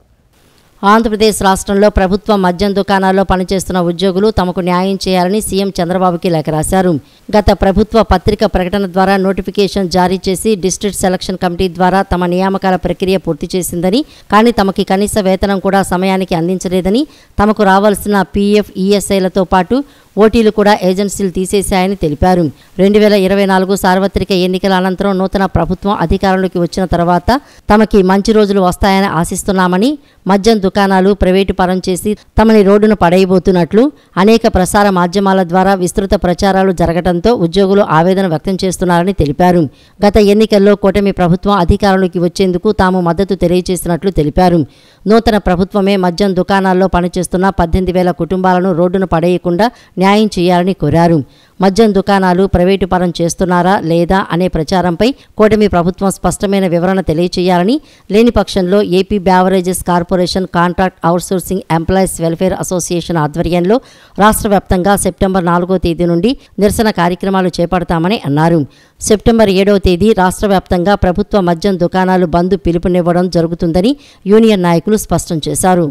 ఆంధ్రప్రదేశ్ రాష్ట్రంలో ప్రభుత్వ మద్యం దుకాణాల్లో పనిచేస్తున్న ఉద్యోగులు తమకు న్యాయం చేయాలని సీఎం చంద్రబాబుకి లేఖ రాశారు. గత ప్రభుత్వ పత్రిక ప్రకటన ద్వారా నోటిఫికేషన్ జారీ చేసి డిస్ట్రిక్ట్ సెలక్షన్ కమిటీ ద్వారా తమ నియామకాల ప్రక్రియ పూర్తి చేసిందని, కానీ తమకి కనీస వేతనం కూడా సమయానికి అందించలేదని, తమకు రావాల్సిన పీఎఫ్, ఈఎస్ఐలతో పాటు ఓటీలు కూడా ఏజెన్సీలు తీసేశాయని తెలిపారు. 2024 సార్వత్రిక ఎన్నికల అనంతరం నూతన ప్రభుత్వం అధికారంలోకి వచ్చిన తర్వాత తమకి మంచి రోజులు వస్తాయని ఆశిస్తున్నామని, మద్యం దుకాణాలు ప్రైవేటు పరం చేసి తమని రోడ్డున పడేయబోతున్నట్లు అనేక ప్రసార మాధ్యమాల ద్వారా విస్తృత ప్రచారాలు జరగడంతో ఉద్యోగులు ఆవేదన వ్యక్తం చేస్తున్నారని తెలిపారు. గత ఎన్నికల్లో కూటమి ప్రభుత్వం అధికారంలోకి వచ్చేందుకు తాము మద్దతు తెలియజేసినట్లు తెలిపారు. నూతన ప్రభుత్వమే మద్యం దుకాణాల్లో పనిచేస్తున్న 18,000 కుటుంబాలను రోడ్డున పడేయకుండా న్యాయం చేయాలని కోరారు. మద్యం దుకాణాలు ప్రైవేటు పరం చేస్తున్నారా లేదా అనే ప్రచారంపై కూటమి ప్రభుత్వం స్పష్టమైన వివరణ తెలియచేయాలని, లేని పక్షంలో AP beverages corporation contract outsourcing employees welfare association ఆధ్వర్యంలో రాష్ట్ర వ్యాప్తంగా సెప్టెంబర్ 4వ తేదీ నుండి నిరసన కార్యక్రమాలు చేపడతామని అన్నారు. సెప్టెంబర్ 7వ తేదీ రాష్ట్ర వ్యాప్తంగా ప్రభుత్వ మద్యం దుకాణాలు బంద్ పిలుపునివ్వడం జరుగుతుందని యూనియన్ నాయకులు స్పష్టం చేశారు.